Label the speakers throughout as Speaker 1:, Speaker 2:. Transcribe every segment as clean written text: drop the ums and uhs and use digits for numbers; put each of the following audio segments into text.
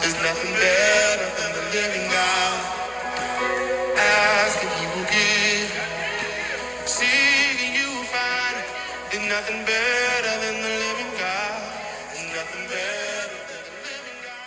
Speaker 1: There's nothing better than the living God. Ask and he will give. Seek and you will find. There's nothing better than the living God. There's nothing better than the living God.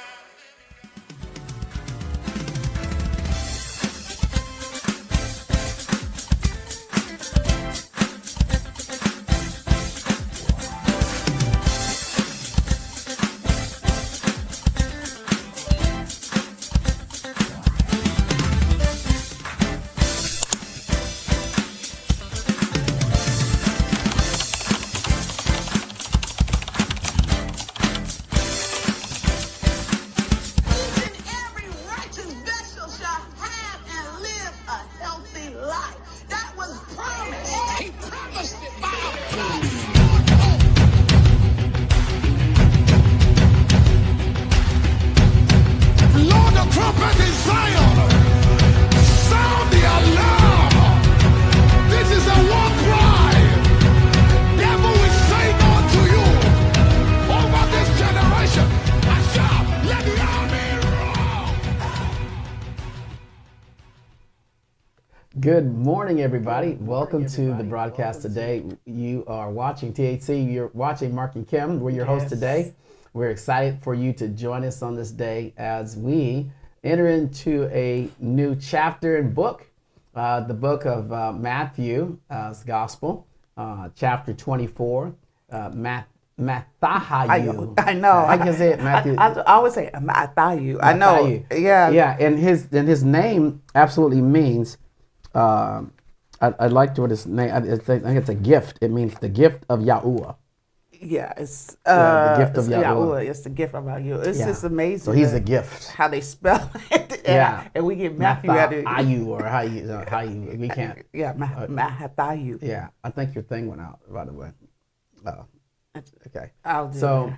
Speaker 2: Good morning, everybody. Welcome to the broadcast today. You are watching THC. You're watching Mark and Kim. We're your hosts today. We're excited for you to join us on this day as we enter into a new chapter and book, the book of Matthew's Gospel, chapter 24, Matthew.
Speaker 3: I know.
Speaker 2: I can say it, Matthew.
Speaker 3: I always say Matthew. I know. Yeah.
Speaker 2: Yeah, and his name absolutely means. I liked what his name. I think it's a gift. It means the gift of Yahuwah.
Speaker 3: Yeah, it's
Speaker 2: the gift of Yahuwah.
Speaker 3: It's the gift of Yahuwah. It's just amazing.
Speaker 2: So he's a gift.
Speaker 3: How they spell it.
Speaker 2: And
Speaker 3: we get Matthew out of
Speaker 2: Ayu or how you we can't.
Speaker 3: Yeah, Matthew.
Speaker 2: Yeah, I think your thing went out, by the way. Okay.
Speaker 3: I'll do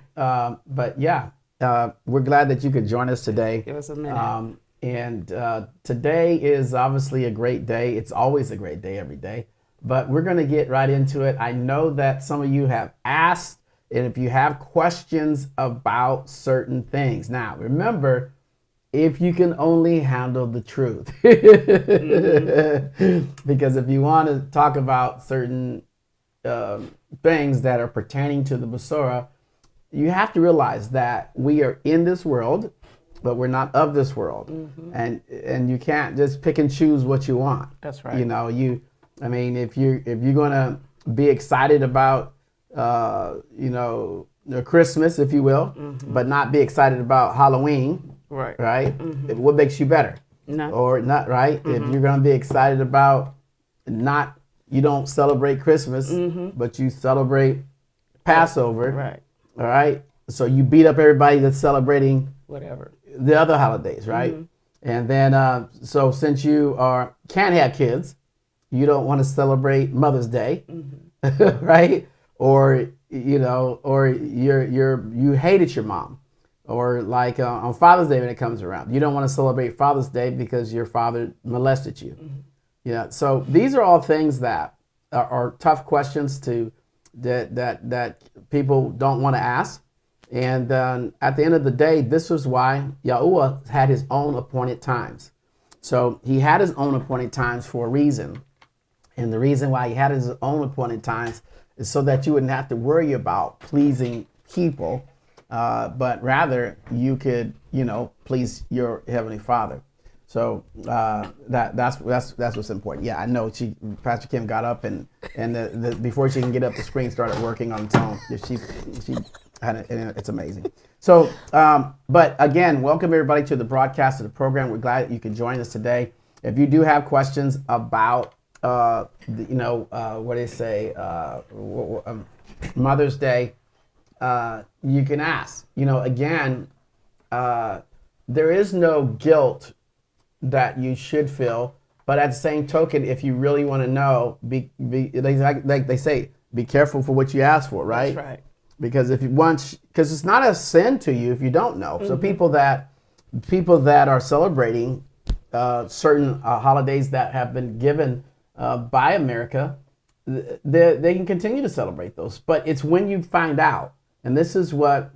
Speaker 2: but yeah, we're glad that you could join us today.
Speaker 3: Give us a minute.
Speaker 2: And today is obviously a great day. It's always a great day every day. But we're going to get right into it. I know that some of you have asked, and if you have questions about certain things. Now, remember, if you can only handle the truth. Because if you want to talk about certain things that are pertaining to the Basura, you have to realize that we are in this world, but we're not of this world, and you can't just pick and choose what you want.
Speaker 3: That's right.
Speaker 2: You know, if you're gonna be excited about Christmas, if you will, but not be excited about Halloween, right? What makes you better?
Speaker 3: No.
Speaker 2: Or not, right? If you're gonna be excited about you don't celebrate Christmas, but you celebrate Passover,
Speaker 3: right?
Speaker 2: All right. So you beat up everybody that's celebrating
Speaker 3: whatever
Speaker 2: the other holidays, right? And then, so since you can't have kids, you don't want to celebrate Mother's Day, right? Or you hated your mom, or like on Father's Day when it comes around, you don't want to celebrate Father's Day because your father molested you. So these are all things that are tough questions that people don't want to ask. And at the end of the day, this was why Yahuwah had his own appointed times. So he had his own appointed times for a reason. And the reason why he had his own appointed times is so that you wouldn't have to worry about pleasing people, but rather you could, please your Heavenly Father. So that's what's important. Yeah, I know. Pastor Kim got up and before she can get up, the screen started working on its own. She had it, and it's amazing. So, but again, welcome everybody to the broadcast of the program. We're glad that you can join us today. If you do have questions about, what they say, Mother's Day, you can ask. Again, there is no guilt that you should feel, but at the same token, if you really want to know, like they say, be careful for what you ask for, right?
Speaker 3: That's right.
Speaker 2: Because because it's not a sin to you if you don't know. So people that are celebrating certain holidays that have been given by America, they can continue to celebrate those. But it's when you find out, and this is what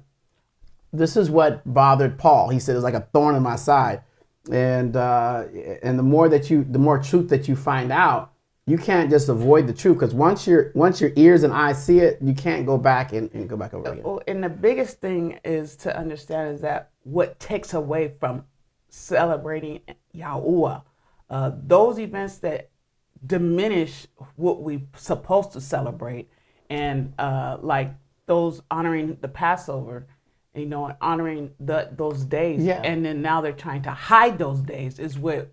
Speaker 2: this is what bothered Paul. He said it's like a thorn in my side, and the more truth that you find out, you can't just avoid the truth, because once your ears and eyes see it, you can't go back and go back over again.
Speaker 3: And the biggest thing is to understand is that what takes away from celebrating Yahuwah, those events that diminish what we're supposed to celebrate, and like those honoring the Passover, honoring those days, and then now they're trying to hide those days, is what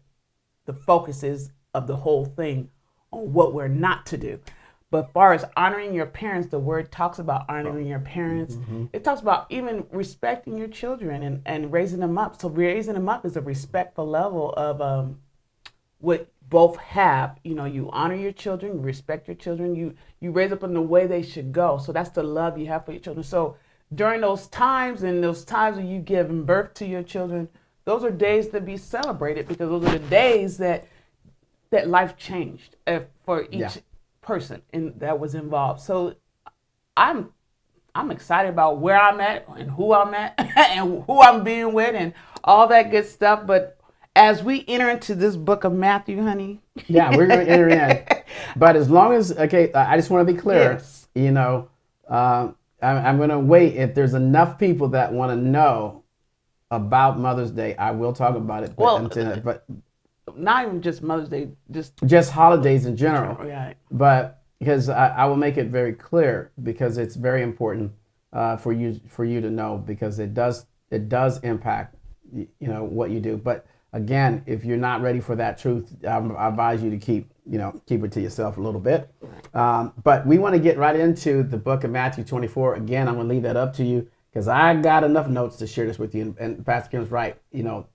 Speaker 3: the focus is of the whole thing, on what we're not to do. But as far as honoring your parents, the word talks about honoring your parents. Mm-hmm. It talks about even respecting your children and raising them up. So raising them up is a respectful level of what both have. You honor your children, you respect your children, you raise up in the way they should go. So that's the love you have for your children. So during those times, and those times when you give birth to your children, those are days to be celebrated, because those are the days that life changed for each person that was involved. So I'm excited about where I'm at and who I'm at and who I'm being with and all that good stuff. But as we enter into this book of Matthew, honey.
Speaker 2: Yeah, we're going to enter in. But as long as, I just want to be clear,
Speaker 3: yes.
Speaker 2: I'm going to wait. If there's enough people that want to know about Mother's Day, I will talk about it. But
Speaker 3: not even just Mother's Day,
Speaker 2: just holidays in general.
Speaker 3: Right.
Speaker 2: But because I will make it very clear, because it's very important for you to know, because it does impact what you do. But again, if you're not ready for that truth, I advise you to keep it to yourself a little bit. But we want to get right into the book of Matthew 24. Again, I'm going to leave that up to you, because I got enough notes to share this with you. And Pastor Kim's right.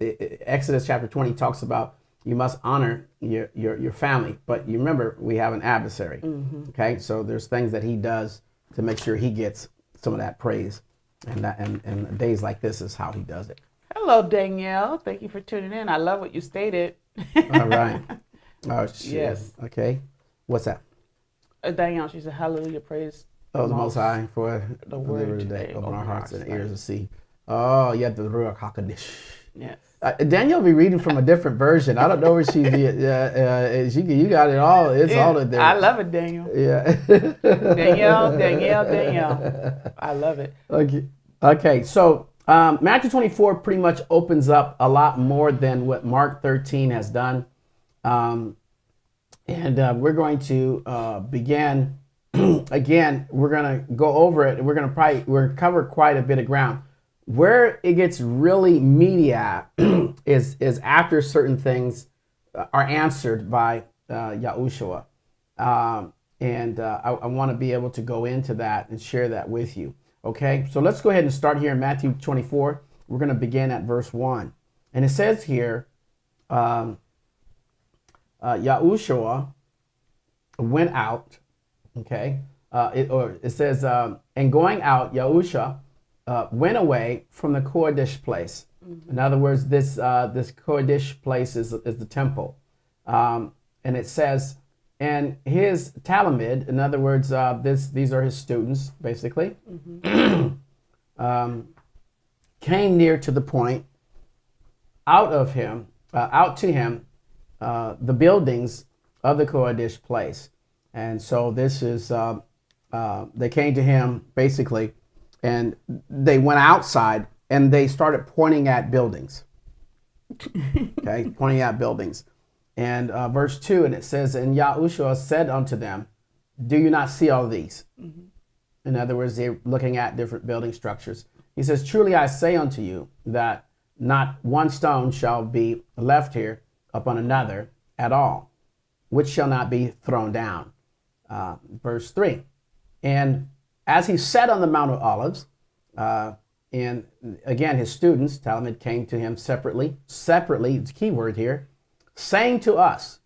Speaker 2: Exodus chapter 20 talks about you must honor your family, but you remember we have an adversary. Mm-hmm. Okay, so there's things that he does to make sure he gets some of that praise, and days like this is how he does it.
Speaker 3: Hello, Danielle. Thank you for tuning in. I love what you stated.
Speaker 2: All right. Oh shit.
Speaker 3: Yes.
Speaker 2: Okay. What's that?
Speaker 3: Danielle, she said, "Hallelujah, praise
Speaker 2: the Most High for
Speaker 3: the word
Speaker 2: today. Open our hearts and ears to see." Oh, yeah, the Ruach HaKodesh.
Speaker 3: Yes.
Speaker 2: Danielle be reading from a different version. I don't know where she you got it all. It's all in there.
Speaker 3: I love it, Daniel.
Speaker 2: Yeah.
Speaker 3: Danielle. I love it.
Speaker 2: Okay. So Matthew 24 pretty much opens up a lot more than what Mark 13 has done, and we're going to begin again. We're going to go over it. We're going to cover quite a bit of ground. Where it gets really meaty at is after certain things are answered by Yahushua. And I want to be able to go into that and share that with you. Okay, so let's go ahead and start here in Matthew 24. We're going to begin at verse 1. And it says here, Yahushua went out. Okay, it says, and going out, Yahusha went away from the Kodesh place. Mm-hmm. In other words, this Kodesh place is the temple. And it says, and his Talmud, in other words, these are his students, basically, mm-hmm. Came near to the point, out to him, the buildings of the Kodesh place. And so this is, they came to him, basically, and they went outside and they started pointing at buildings. Okay, pointing at buildings. And verse 2, and it says, and Yahushua said unto them, do you not see all these? Mm-hmm. In other words, they're looking at different building structures. He says, truly I say unto you that not one stone shall be left here upon another at all, which shall not be thrown down. Verse 3, and as he sat on the Mount of Olives, and again, his students, Talmud, came to him separately, it's the key word here, saying to us,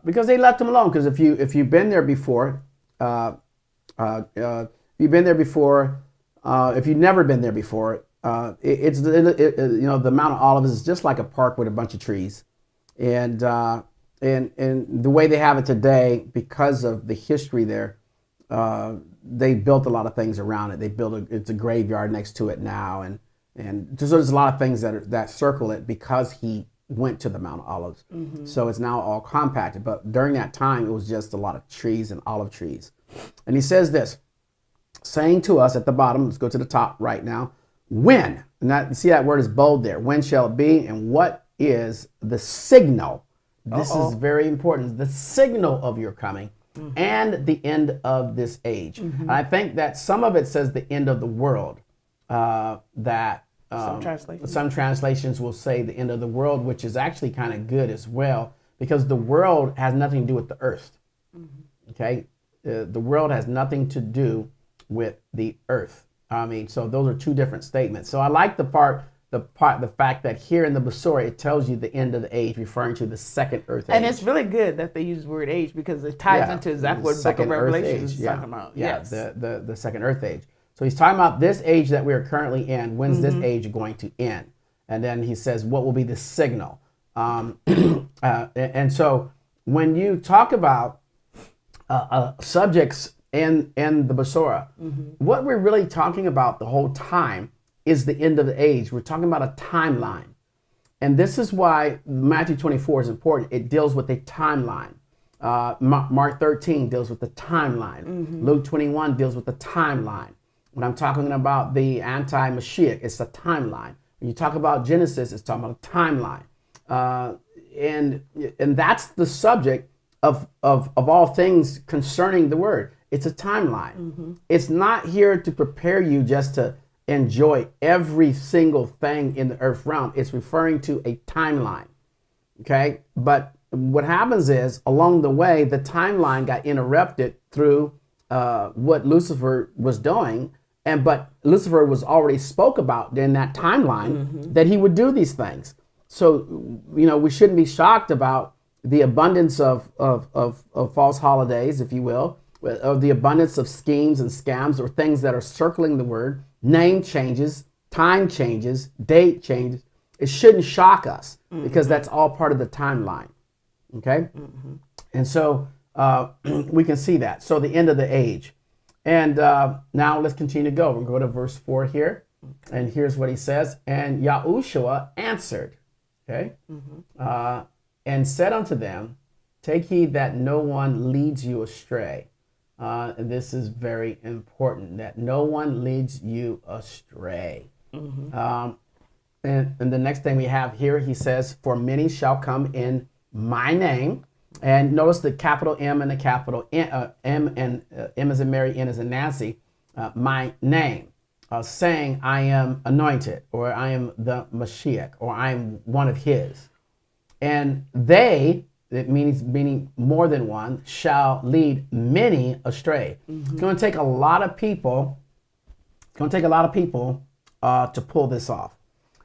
Speaker 2: because they left him alone, because if you've been there before, if you've never been there before, the Mount of Olives is just like a park with a bunch of trees, and the way they have it today, because of the history there, they built a lot of things around it. They built it's a graveyard next to it now, and just, there's a lot of things that circle it because he went to the Mount of Olives. So it's now all compacted. But during that time, it was just a lot of trees and olive trees. And he says this, saying to us at the bottom, let's go to the top right now, when, and that, see that word is bold there, when shall it be, and what is the signal? This is very important, the signal of your coming and the end of this age. And I think that some of it says the end of the world, that some translations will say the end of the world, which is actually kind of good as well, because the world has nothing to do with the earth. Okay, the world has nothing to do with the earth. I mean, so those are two different statements. So I like the fact that here in the Besorah, it tells you the end of the age, referring to the second earth age.
Speaker 3: And it's really good that they use the word age, because it ties into exactly what the book of Revelation is talking about.
Speaker 2: Yes. The second earth age. So he's talking about this age that we are currently in. When's this age going to end? And then he says, what will be the signal? And so when you talk about subjects in the Besorah, what we're really talking about the whole time is the end of the age. We're talking about a timeline. And this is why Matthew 24 is important. It deals with a timeline. Mark 13 deals with the timeline. Luke 21 deals with the timeline. When I'm talking about the anti-Mashiach, it's a timeline. When you talk about Genesis, it's talking about a timeline. And that's the subject of all things concerning the word. It's a timeline. It's not here to prepare you just to enjoy every single thing in the earth realm. It's referring to a timeline. Okay? But what happens is, along the way, the timeline got interrupted through what Lucifer was doing. But Lucifer was already spoke about in that timeline that he would do these things. So, we shouldn't be shocked about the abundance of false holidays, if you will, of the abundance of schemes and scams or things that are circling the word, name changes, time changes, date changes. It shouldn't shock us because that's all part of the timeline. Okay? And so we can see that. So the end of the age. And now let's continue to go. We'll go to verse 4 here. And here's what he says. And Yahusha answered, okay, and said unto them, take heed that no one leads you astray. And this is very important, that no one leads you astray. And the next thing we have here, he says, for many shall come in my name. And notice the capital M and the capital M, and M as in Mary, N as in Nancy, my name, saying I am anointed, or I am the Mashiach, or I am one of his. And they, it means meaning more than one, shall lead many astray. It's going to take a lot of people. It's going to take a lot of people to pull this off.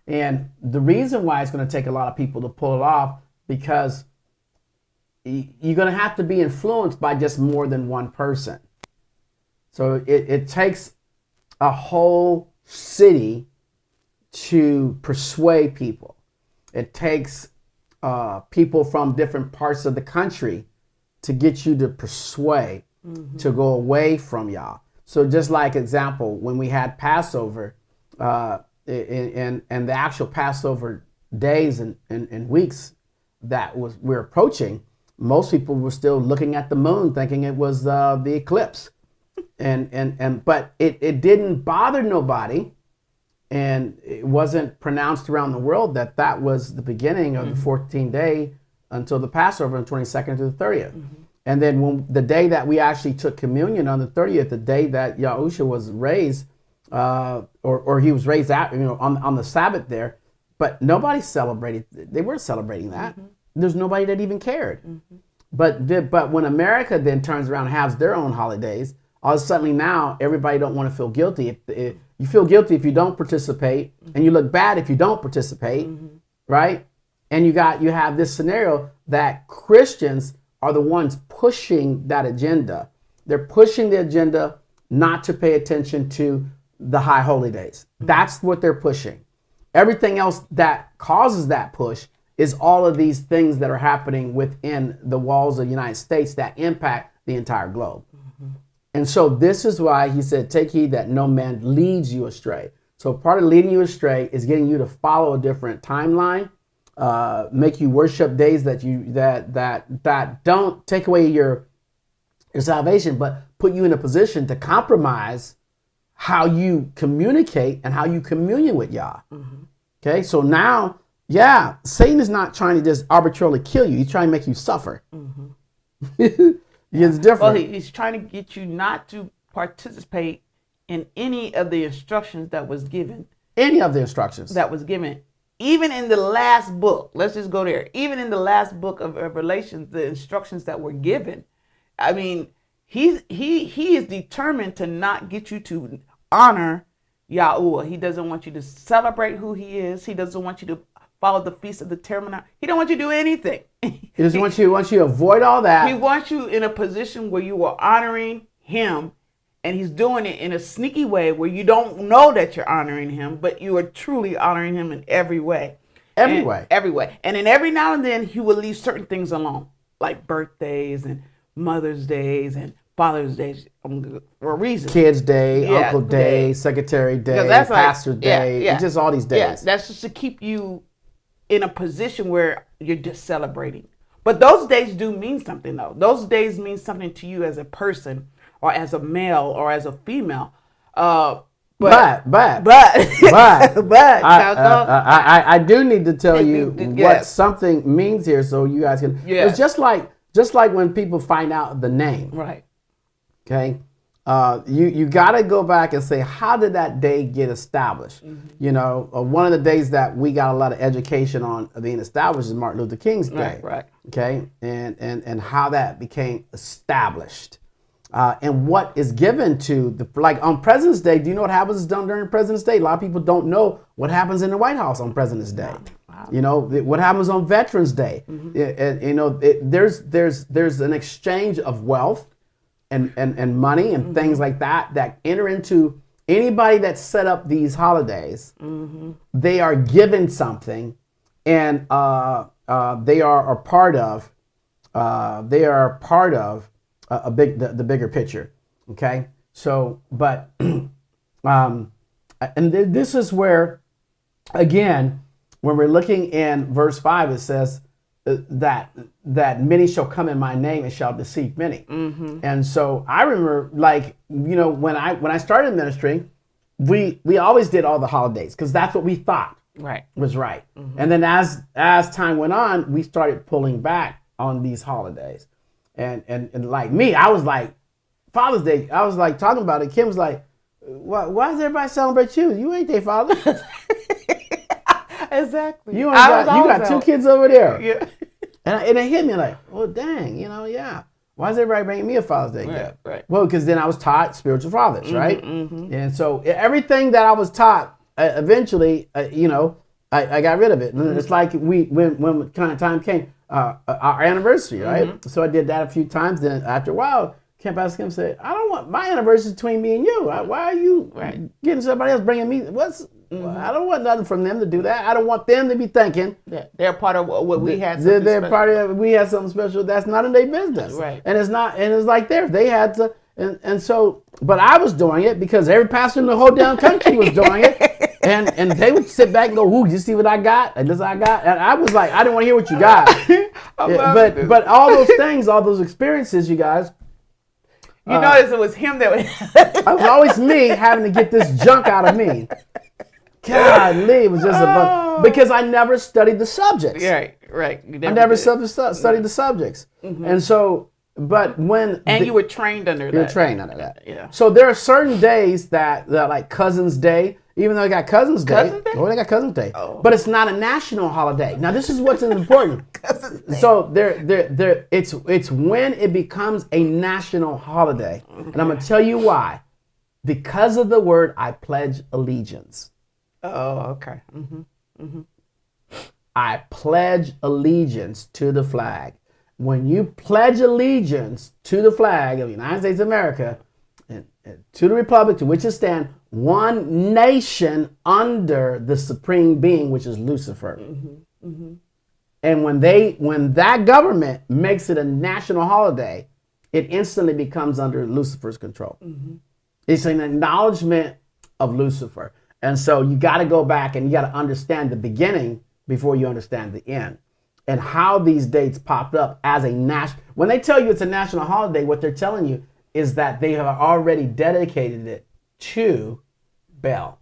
Speaker 2: And the reason why it's going to take a lot of people to pull it off, because you're going to have to be influenced by just more than one person. So it takes a whole city to persuade people. It takes people from different parts of the country to get you to persuade to go away from Yah. So just like example, when we had Passover, and the actual Passover days and weeks that we're approaching, most people were still looking at the moon thinking it was the eclipse. But it didn't bother nobody. And it wasn't pronounced around the world that was the beginning of the 14th day until the Passover on the 22nd to the 30th. And then when the day that we actually took communion on the 30th, the day that Yahusha was raised, or he was raised out, on the Sabbath there, but nobody celebrated. They weren't celebrating that. There's nobody that even cared. But when America then turns around and has their own holidays, all of a sudden now everybody don't want to feel guilty. If you feel guilty if you don't participate, and you look bad if you don't participate, right? And you have this scenario that Christians are the ones pushing that agenda. They're pushing the agenda not to pay attention to the high holy days. That's what they're pushing. Everything else that causes that push is all of these things that are happening within the walls of the United States that impact the entire globe. And so this is why he said, take heed that no man leads you astray. So part of leading you astray is getting you to follow a different timeline, make you worship days that don't take away your salvation, but put you in a position to compromise how you communicate and how you communion with Yah. Okay, so now, Satan is not trying to just arbitrarily kill you. He's trying to make you suffer. It's different.
Speaker 3: Well, he's trying to get you not to participate in any of the instructions that was given.
Speaker 2: Any of the instructions
Speaker 3: that was given. Even in the last book, let's just go there. Even in the last book of Revelation, the instructions that were given, I mean, he is determined to not get you to honor Yahuwah. He doesn't want you to celebrate who he is. He doesn't want you to follow the feast of the tabernacle. He don't want you to do anything.
Speaker 2: He just wants you to avoid all that.
Speaker 3: He wants you in a position where you are honoring him, and he's doing it in a sneaky way where you don't know that you're honoring him, but you are truly honoring him in every way. Every way. And then every now and then he will leave certain things alone, like birthdays and Mother's Days and Father's Days for a reason.
Speaker 2: Kids Day, Uncle Day, Secretary Day, Pastor Day, just all these days.
Speaker 3: Yeah, that's just to keep you in a position where you're just celebrating. But those days do mean something, though. Those days mean something to you as a person, or as a male, or as a female. But
Speaker 2: I do need to tell you what something means here, so you guys can. Yeah. It's just like when people find out the name.
Speaker 3: Right.
Speaker 2: Okay. You got to go back and say, how did that day get established? You know, one of the days that we got a lot of education on being established is Martin Luther King's Day.
Speaker 3: Right.
Speaker 2: Okay. And how that became established. And what is given to like on President's Day. Do you know what happens done during President's Day? A lot of people don't know what happens in the White House on President's Day. Wow. You know what happens on Veterans Day. There's an exchange of wealth and money and things like that enter into anybody that set up these holidays. They are given something, and they are a part of. The bigger picture. Okay. So, but and this is where, again, when we're looking in verse 5, it says that many shall come in my name and shall deceive many. And so I remember, like, you know, when I started ministry, we always did all the holidays because that's what we thought was right. And then as time went on, we started pulling back on these holidays. And like me, I was like, Father's Day, I was like talking about it. Kim was like, why does everybody celebrate you? You ain't their father.
Speaker 3: Exactly.
Speaker 2: You got two kids over there. Yeah. And it hit me like, well, dang, you know, yeah. Why is everybody bringing me a Father's Day gift? Right. Well, because then I was taught spiritual fathers, right? And so everything that I was taught, eventually, you know, I got rid of it. And it's like when kind of time came, our anniversary, right? So I did that a few times. Then after a while, Pastor Kim said, I don't want my anniversary between me and you. Why are you getting somebody else bringing me? I don't want nothing from them to do that. I don't want them to be thinking
Speaker 3: they're part of what we had.
Speaker 2: They're part of we had something special. That's none of their business.
Speaker 3: Right.
Speaker 2: And it's not. And it's like they had to. And so, but I was doing it because every pastor in the whole damn country was doing it. And they would sit back and go, "Ooh, you see what I got? And this I got." And I was like, I didn't want to hear what you got. But all those things, all those experiences, you guys.
Speaker 3: You notice it was him that was.
Speaker 2: It was always me having to get this junk out of me. Golly, it was just because I never studied the subjects.
Speaker 3: Right.
Speaker 2: I never studied the subjects, and so. But when
Speaker 3: you were trained under that.
Speaker 2: You're trained under that.
Speaker 3: Yeah.
Speaker 2: So there are certain days that like Cousin's Day, even though they got Cousin's Day. They got Cousin's Day. Oh. But it's not a national holiday. Now this is what's important. So it's when it becomes a national holiday. Okay. And I'm gonna tell you why. Because of the word I pledge allegiance.
Speaker 3: Oh, okay.
Speaker 2: I pledge allegiance to the flag. When you pledge allegiance to the flag of the United States of America and to the republic to which it stands, one nation under the supreme being, which is Lucifer. And when that government makes it a national holiday, it instantly becomes under Lucifer's control. It's an acknowledgement of Lucifer. And so you got to go back and you got to understand the beginning before you understand the end. And how these dates popped up as a national. When they tell you it's a national holiday, what they're telling you is that they have already dedicated it to Bel.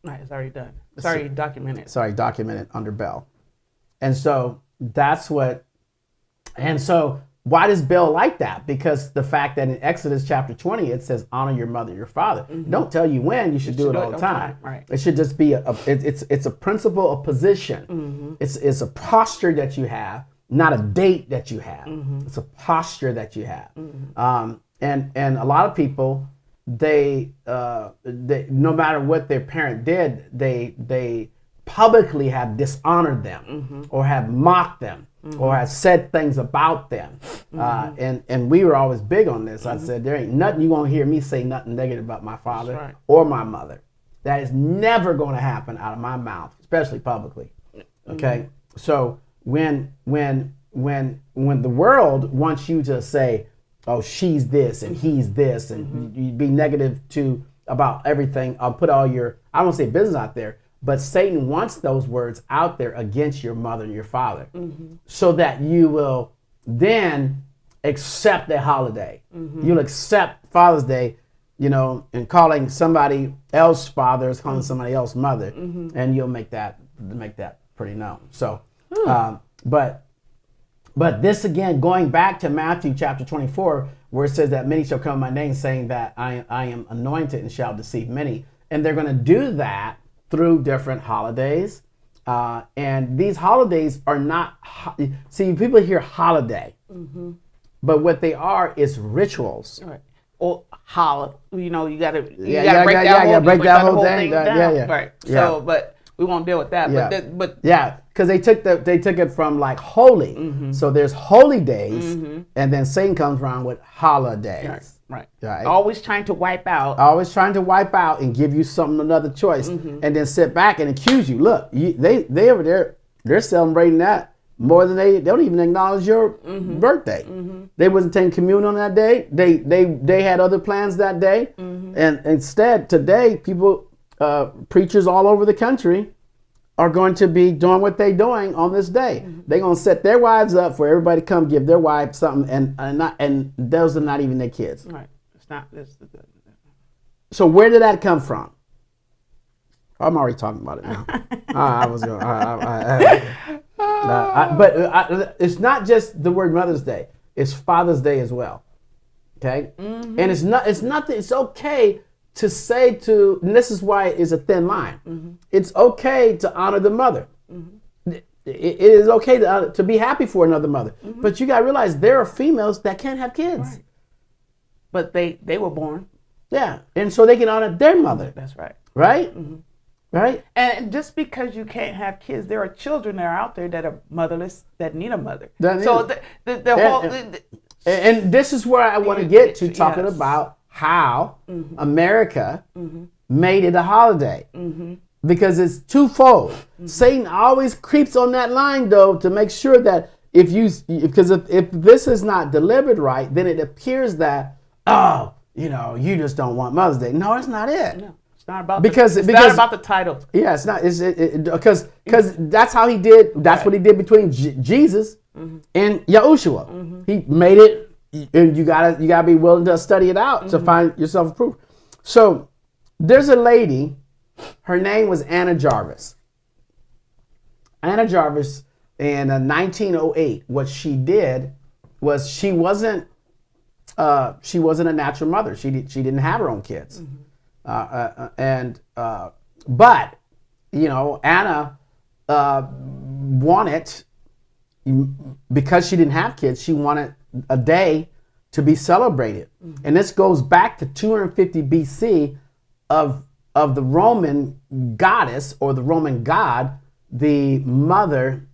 Speaker 3: Right, it's already done. It's already documented.
Speaker 2: Sorry, documented under Bel. And so that's what, and so why does Bel like that? Because the fact that in Exodus chapter 20, it says, honor your mother, your father. Don't tell you when, you should do it all the time.
Speaker 3: Right.
Speaker 2: It should just be, it's a principle of position. It's a posture that you have, not a date that you have. It's a posture that you have. And a lot of people, they no matter what their parent did, they publicly have dishonored them or have mocked them or have said things about them. And we were always big on this. I said, there ain't nothing you won't hear me say nothing negative about my father or my mother. That is never going to happen out of my mouth, especially publicly. Okay? So when the world wants you to say, oh, she's this and he's this, and you be negative about everything. I'll put all your, I don't say business out there, but Satan wants those words out there against your mother and your father so that you will then accept a holiday. You'll accept Father's Day, and calling somebody else father is calling somebody else mother, and you'll make that pretty known. So, but this again, going back to Matthew chapter 24, where it says that many shall come in my name, saying that I am anointed and shall deceive many. And they're going to do that through different holidays. And these holidays are not, see, people hear holiday, but what they are is rituals.
Speaker 3: Right. Or you got to break
Speaker 2: that whole thing down.
Speaker 3: Right. So, but we won't deal with that. But
Speaker 2: because they took it from like holy. So there's holy days, and then Satan comes around with holidays.
Speaker 3: Right. Always trying to wipe out.
Speaker 2: And give you another choice, and then sit back and accuse you. Look, they over there, they're celebrating that more than they don't even acknowledge your birthday. They wasn't taking communion on that day. They had other plans that day, and instead today people. Preachers all over the country are going to be doing what they're doing on this day. They're going to set their wives up for everybody to come give their wives something, and those are not even their kids.
Speaker 3: Right. It's not.
Speaker 2: So where did that come from? I'm already talking about it now. I was going. But it's not just the word Mother's Day. It's Father's Day as well. Okay, and it's nothing. It's okay. To say and this is why it's a thin line. It's okay to honor the mother. It is okay to be happy for another mother. But you got to realize there are females that can't have kids.
Speaker 3: Right. But they were born.
Speaker 2: Yeah, and so they can honor their mother.
Speaker 3: That's right.
Speaker 2: Right? Right?
Speaker 3: And just because you can't have kids, there are children that are out there that are motherless that need a mother.
Speaker 2: And this is where I want to get to talking about how America made it a holiday. Because it's twofold. Satan always creeps on that line, though, to make sure that if this is not delivered right, then it appears that, you just don't want Mother's Day. No, it's not it. No,
Speaker 3: it's not about
Speaker 2: because
Speaker 3: not about the title.
Speaker 2: Yeah, it's not. Because that's how he did. That's what he did between Jesus and Yahusha. He made it. And you gotta be willing to study it out to find yourself a proof. So there's a lady, her name was Anna Jarvis. Anna Jarvis in 1908, what she did was she wasn't a natural mother. She didn't have her own kids, but Anna wanted, because she didn't have kids, she wanted a day to be celebrated. And this goes back to 250 BC of the Roman goddess or the Roman god, the mother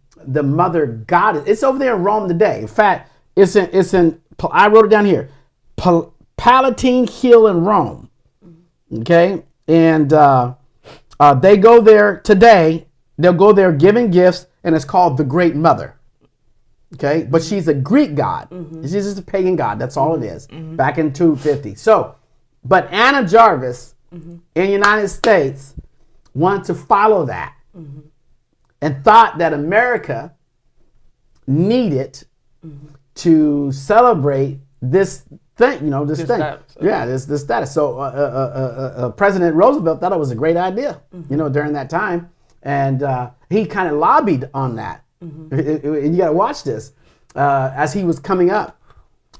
Speaker 2: goddess. It's over there in Rome today. In fact, it's in I wrote it down here, Palatine Hill in Rome. Okay, and they go there today. They'll go there giving gifts, and it's called the Great Mother. Okay, but she's a Greek god. She's just a pagan god. That's all it is. Back in 250. So, but Anna Jarvis in the United States wanted to follow that and thought that America needed to celebrate this thing, this thing.
Speaker 3: Status.
Speaker 2: This status. So President Roosevelt thought it was a great idea, during that time, and he kind of lobbied on that. And you got to watch this as he was coming up,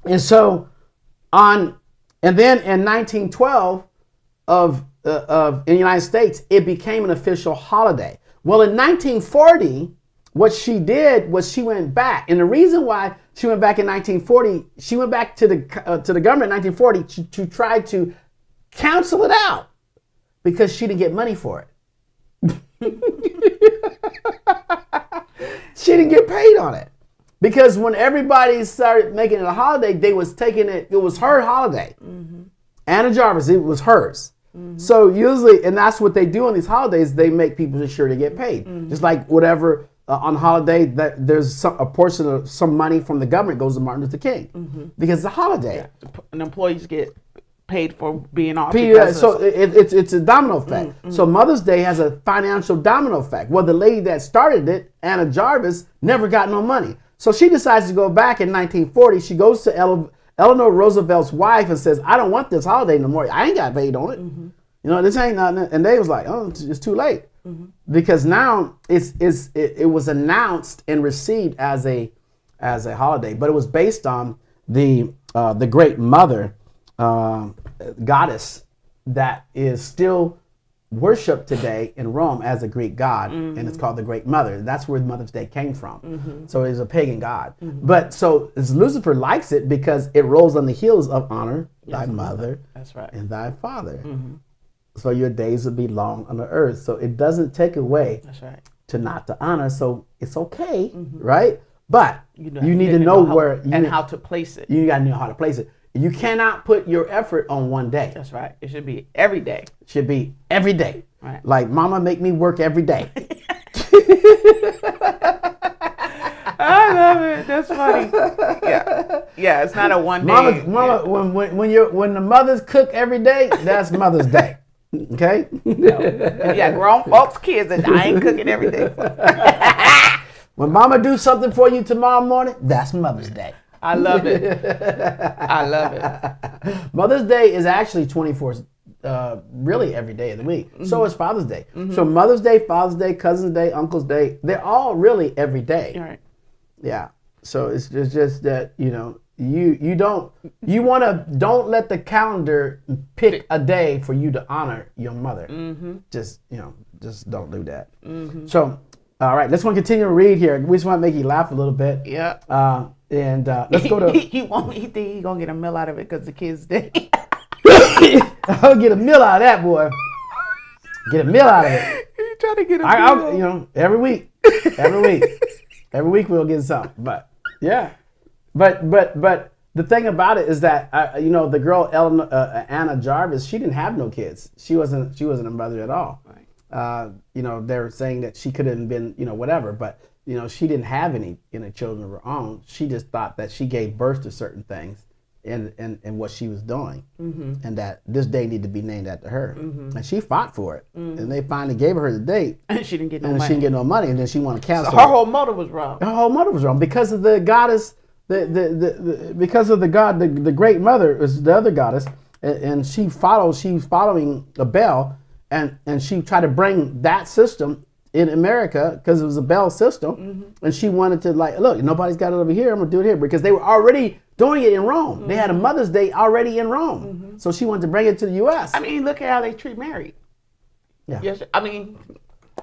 Speaker 2: and so and then in 1912 in the United States, it became an official holiday. Well, in 1940, what she did was she went back, and the reason why she went back in 1940, she went back to the government in 1940 to try to cancel it out because she didn't get money for it. She didn't get paid on it because when everybody started making it a holiday, they was taking it. It was her holiday. Anna Jarvis, it was hers. So usually, and that's what they do on these holidays. They make people sure to get paid, just like whatever. On holiday, that there's a portion of some money from the government goes to Martin Luther King because it's a holiday.
Speaker 3: Yeah. And employees get paid for being off.
Speaker 2: So it's a domino effect. So Mother's Day has a financial domino effect. Well, the lady that started it, Anna Jarvis, never got no money. So she decides to go back in 1940. She goes to Eleanor Roosevelt's wife and says, "I don't want this holiday no more. I ain't got paid on it. This ain't nothing." And they was like, "Oh, it's too late." Because now it was announced and received as a holiday, but it was based on the Great Mother goddess that is still worshipped today in Rome as a Greek god, and it's called the Great Mother. That's where Mother's Day came from. So it's a pagan god. But so Lucifer likes it because it rolls on the heels of honor thy mother
Speaker 3: That's right.
Speaker 2: and thy father. So your days will be long on the earth. So it doesn't take away to not to honor. So it's okay, right? But you need to know where
Speaker 3: how to place it.
Speaker 2: You got to know how to place it. You cannot put your effort on one day.
Speaker 3: That's right. It should be every day.
Speaker 2: It should be every day.
Speaker 3: Right.
Speaker 2: Like Mama make me work every day.
Speaker 3: I love it. That's funny. Yeah. It's not a one day.
Speaker 2: Mama, when the mothers cook every day, that's Mother's Day. Okay.
Speaker 3: Yeah, grown folks, kids, and I ain't cooking every day.
Speaker 2: When Mama do something for you tomorrow morning, that's Mother's Day.
Speaker 3: I love it. I love it.
Speaker 2: Mother's Day is actually 24, really every day of the week. So is Father's Day. So Mother's Day, Father's Day, Cousin's Day, Uncle's Day, they're all really every day.
Speaker 3: All right.
Speaker 2: Yeah. So it's just that, you don't let the calendar pick a day for you to honor your mother. Just don't do that. So, all right, let's want to continue to read here. We just want to make you laugh a little bit.
Speaker 3: Yeah.
Speaker 2: And let's go to.
Speaker 3: He won't. He think he gonna get a meal out of it because the kids' day.
Speaker 2: I'll get a meal out of that, boy. Get a meal out of it.
Speaker 3: He trying to get a meal.
Speaker 2: Every week we'll get something. But yeah, but the thing about it is that the girl Anna Jarvis, she didn't have no kids. She wasn't a mother at all. Right. They're saying that she could have been whatever, but she didn't have any children of her own. She just thought that she gave birth to certain things in what she was doing, and that this day needed to be named after her. And she fought for it, and they finally gave her the date,
Speaker 3: and she didn't get no
Speaker 2: money.
Speaker 3: She didn't get
Speaker 2: no money, and then she wanted to cancel.
Speaker 3: So her whole motive was wrong.
Speaker 2: Her whole motive was wrong because of the goddess, because of the god, the Great Mother is the other goddess, and she was following a Bell, and she tried to bring that system in America because it was a Bell system, and she wanted to look, nobody's got it over here. I'm gonna do it here because they were already doing it in Rome. They had a Mother's Day already in Rome, so she wanted to bring it to the U.S.
Speaker 3: I mean, look at how they treat married.
Speaker 2: Yeah.
Speaker 3: Yes. I mean,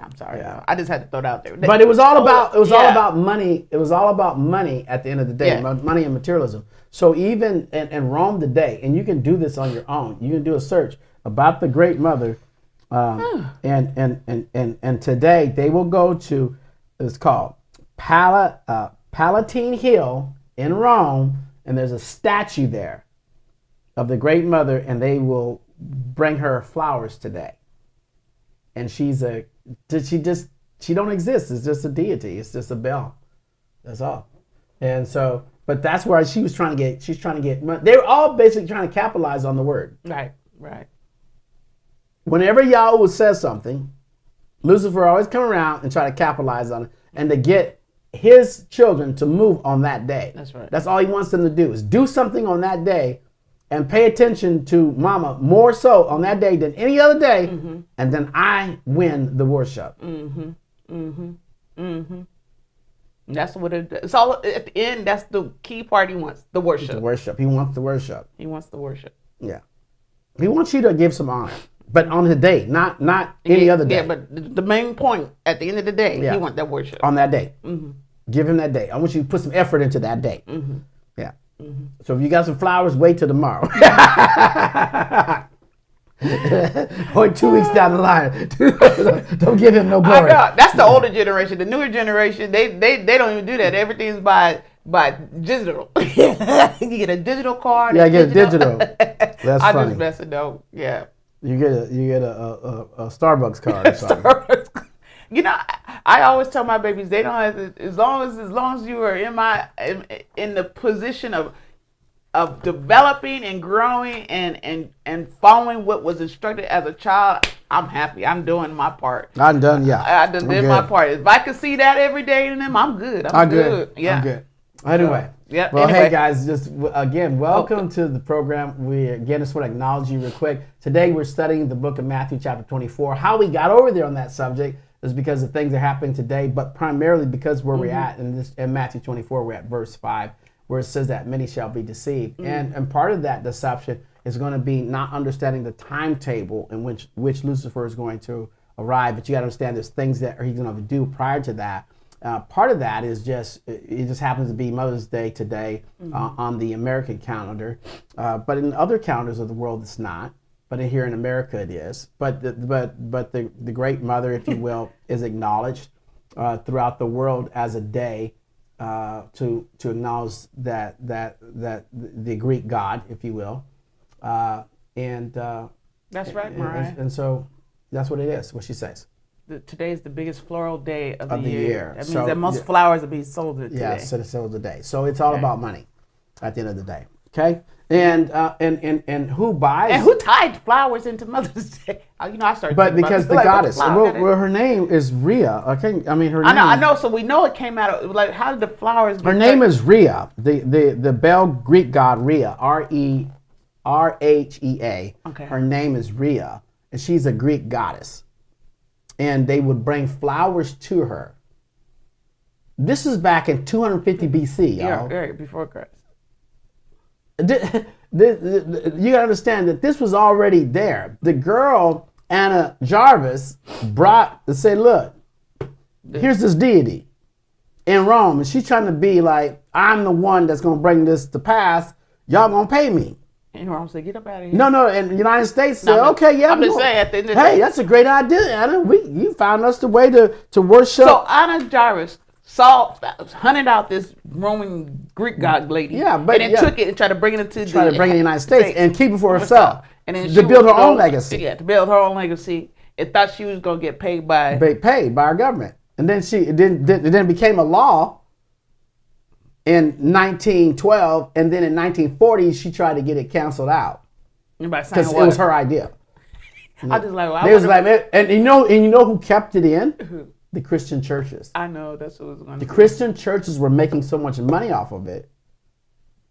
Speaker 3: I'm sorry. Yeah. I just had to throw it out there.
Speaker 2: But it was all about all about money. It was all about money at the end of the day, money and materialism. So even in Rome today, and you can do this on your own. You can do a search about the Great Mother. And today they will go to, it's called Palatine Hill in Rome, and there's a statue there of the Great Mother, and they will bring her flowers today. And she don't exist. It's just a deity. It's just a bell. That's all. And so, but that's where she's trying to get, they were all basically trying to capitalize on the word.
Speaker 3: Right, right.
Speaker 2: Whenever Yahweh says something, Lucifer always come around and try to capitalize on it and to get his children to move on that day.
Speaker 3: That's right.
Speaker 2: That's all he wants them to do is do something on that day and pay attention to mama more so on that day than any other day. Mm-hmm. And then I win the worship.
Speaker 3: Mm-hmm. Mm-hmm. Mm-hmm. That's what it's all at the end. That's the key part he wants, the worship.
Speaker 2: The worship. He wants the worship.
Speaker 3: He wants the worship.
Speaker 2: Yeah. He wants you to give some honor. But on the day, not any other day.
Speaker 3: Yeah, but the main point at the end of the day, he wants that worship.
Speaker 2: On that day.
Speaker 3: Mm-hmm.
Speaker 2: Give him that day. I want you to put some effort into that day.
Speaker 3: Mm-hmm.
Speaker 2: Yeah.
Speaker 3: Mm-hmm.
Speaker 2: So if you got some flowers, wait till tomorrow. Or 2 weeks down the line. Don't give him no glory.
Speaker 3: I know. That's the older generation. The newer generation, they don't even do that. Everything's by digital. You get a digital card.
Speaker 2: Yeah, get a digital. That's
Speaker 3: I
Speaker 2: funny.
Speaker 3: just messing though. Yeah.
Speaker 2: You get a Starbucks card or something.
Speaker 3: You know, I always tell my babies they don't have to, as long as you are in the position of developing and growing and following what was instructed as a child, I'm happy. I'm doing my part.
Speaker 2: I'm done. Yeah,
Speaker 3: I done did my part. If I can see that every day in them, I'm good. I'm good. Yeah,
Speaker 2: I'm good. Anyway.
Speaker 3: Yeah.
Speaker 2: Well,
Speaker 3: anyway.
Speaker 2: Hey guys, just again, welcome to the program. We again just want to acknowledge you real quick. Today we're studying the book of Matthew chapter 24. How we got over there on that subject is because of things that are happening today, but primarily because where we're at in Matthew 24, we're at verse 5, where it says that many shall be deceived. And part of that deception is going to be not understanding the timetable in which Lucifer is going to arrive. But you got to understand there's things that he's going to do prior to that. Part of that is it just happens to be Mother's Day today on the American calendar, but in other calendars of the world it's not. But here in America it is. But the Great Mother, if you will, is acknowledged throughout the world as a day to acknowledge that the Greek god, if you will, and
Speaker 3: that's right, Mariah.
Speaker 2: And so that's what it is. What she says.
Speaker 3: Today is the biggest floral day of the year. That means
Speaker 2: so,
Speaker 3: that most flowers will be sold today.
Speaker 2: Yeah, sold today. So it's all about money at the end of the day. Okay? And who buys?
Speaker 3: And who tied flowers into Mother's Day? I started.
Speaker 2: But because the goddess, her name is Rhea. Okay, I mean her name.
Speaker 3: I know. So we know it came out of like how did the flowers?
Speaker 2: Her name is Rhea. The Bel Greek god Rhea. Rhea. Okay. Her name is Rhea, and she's a Greek goddess. And they would bring flowers to her. This is back in 250 BC, y'all.
Speaker 3: Yeah, before Christ.
Speaker 2: You gotta understand that this was already there. The girl, Anna Jarvis, said, look, here's this deity in Rome. And she's trying to be like, I'm the one that's gonna bring this to pass. Y'all gonna pay me.
Speaker 3: And Rome said, get up out of here.
Speaker 2: No, and the United States said, okay, yeah.
Speaker 3: I'm just saying at the end of the
Speaker 2: day.
Speaker 3: Hey,
Speaker 2: that's a great idea, Anna. You found us the way to worship.
Speaker 3: So Anna Jarvis hunted out this Roman Greek god lady.
Speaker 2: Yeah, but
Speaker 3: and then took it and tried to bring it into
Speaker 2: the United States and keep it for herself.
Speaker 3: And then
Speaker 2: to build her own legacy.
Speaker 3: Yeah, to build her own legacy. It thought she was gonna get paid by
Speaker 2: our government. And then it became a law in 1912, and then in 1940 she tried to get it canceled out because it was her idea.
Speaker 3: I just like,
Speaker 2: and you know who kept it in? The Christian churches.
Speaker 3: I know that's what it was going to
Speaker 2: be. The Christian churches were making so much money off of it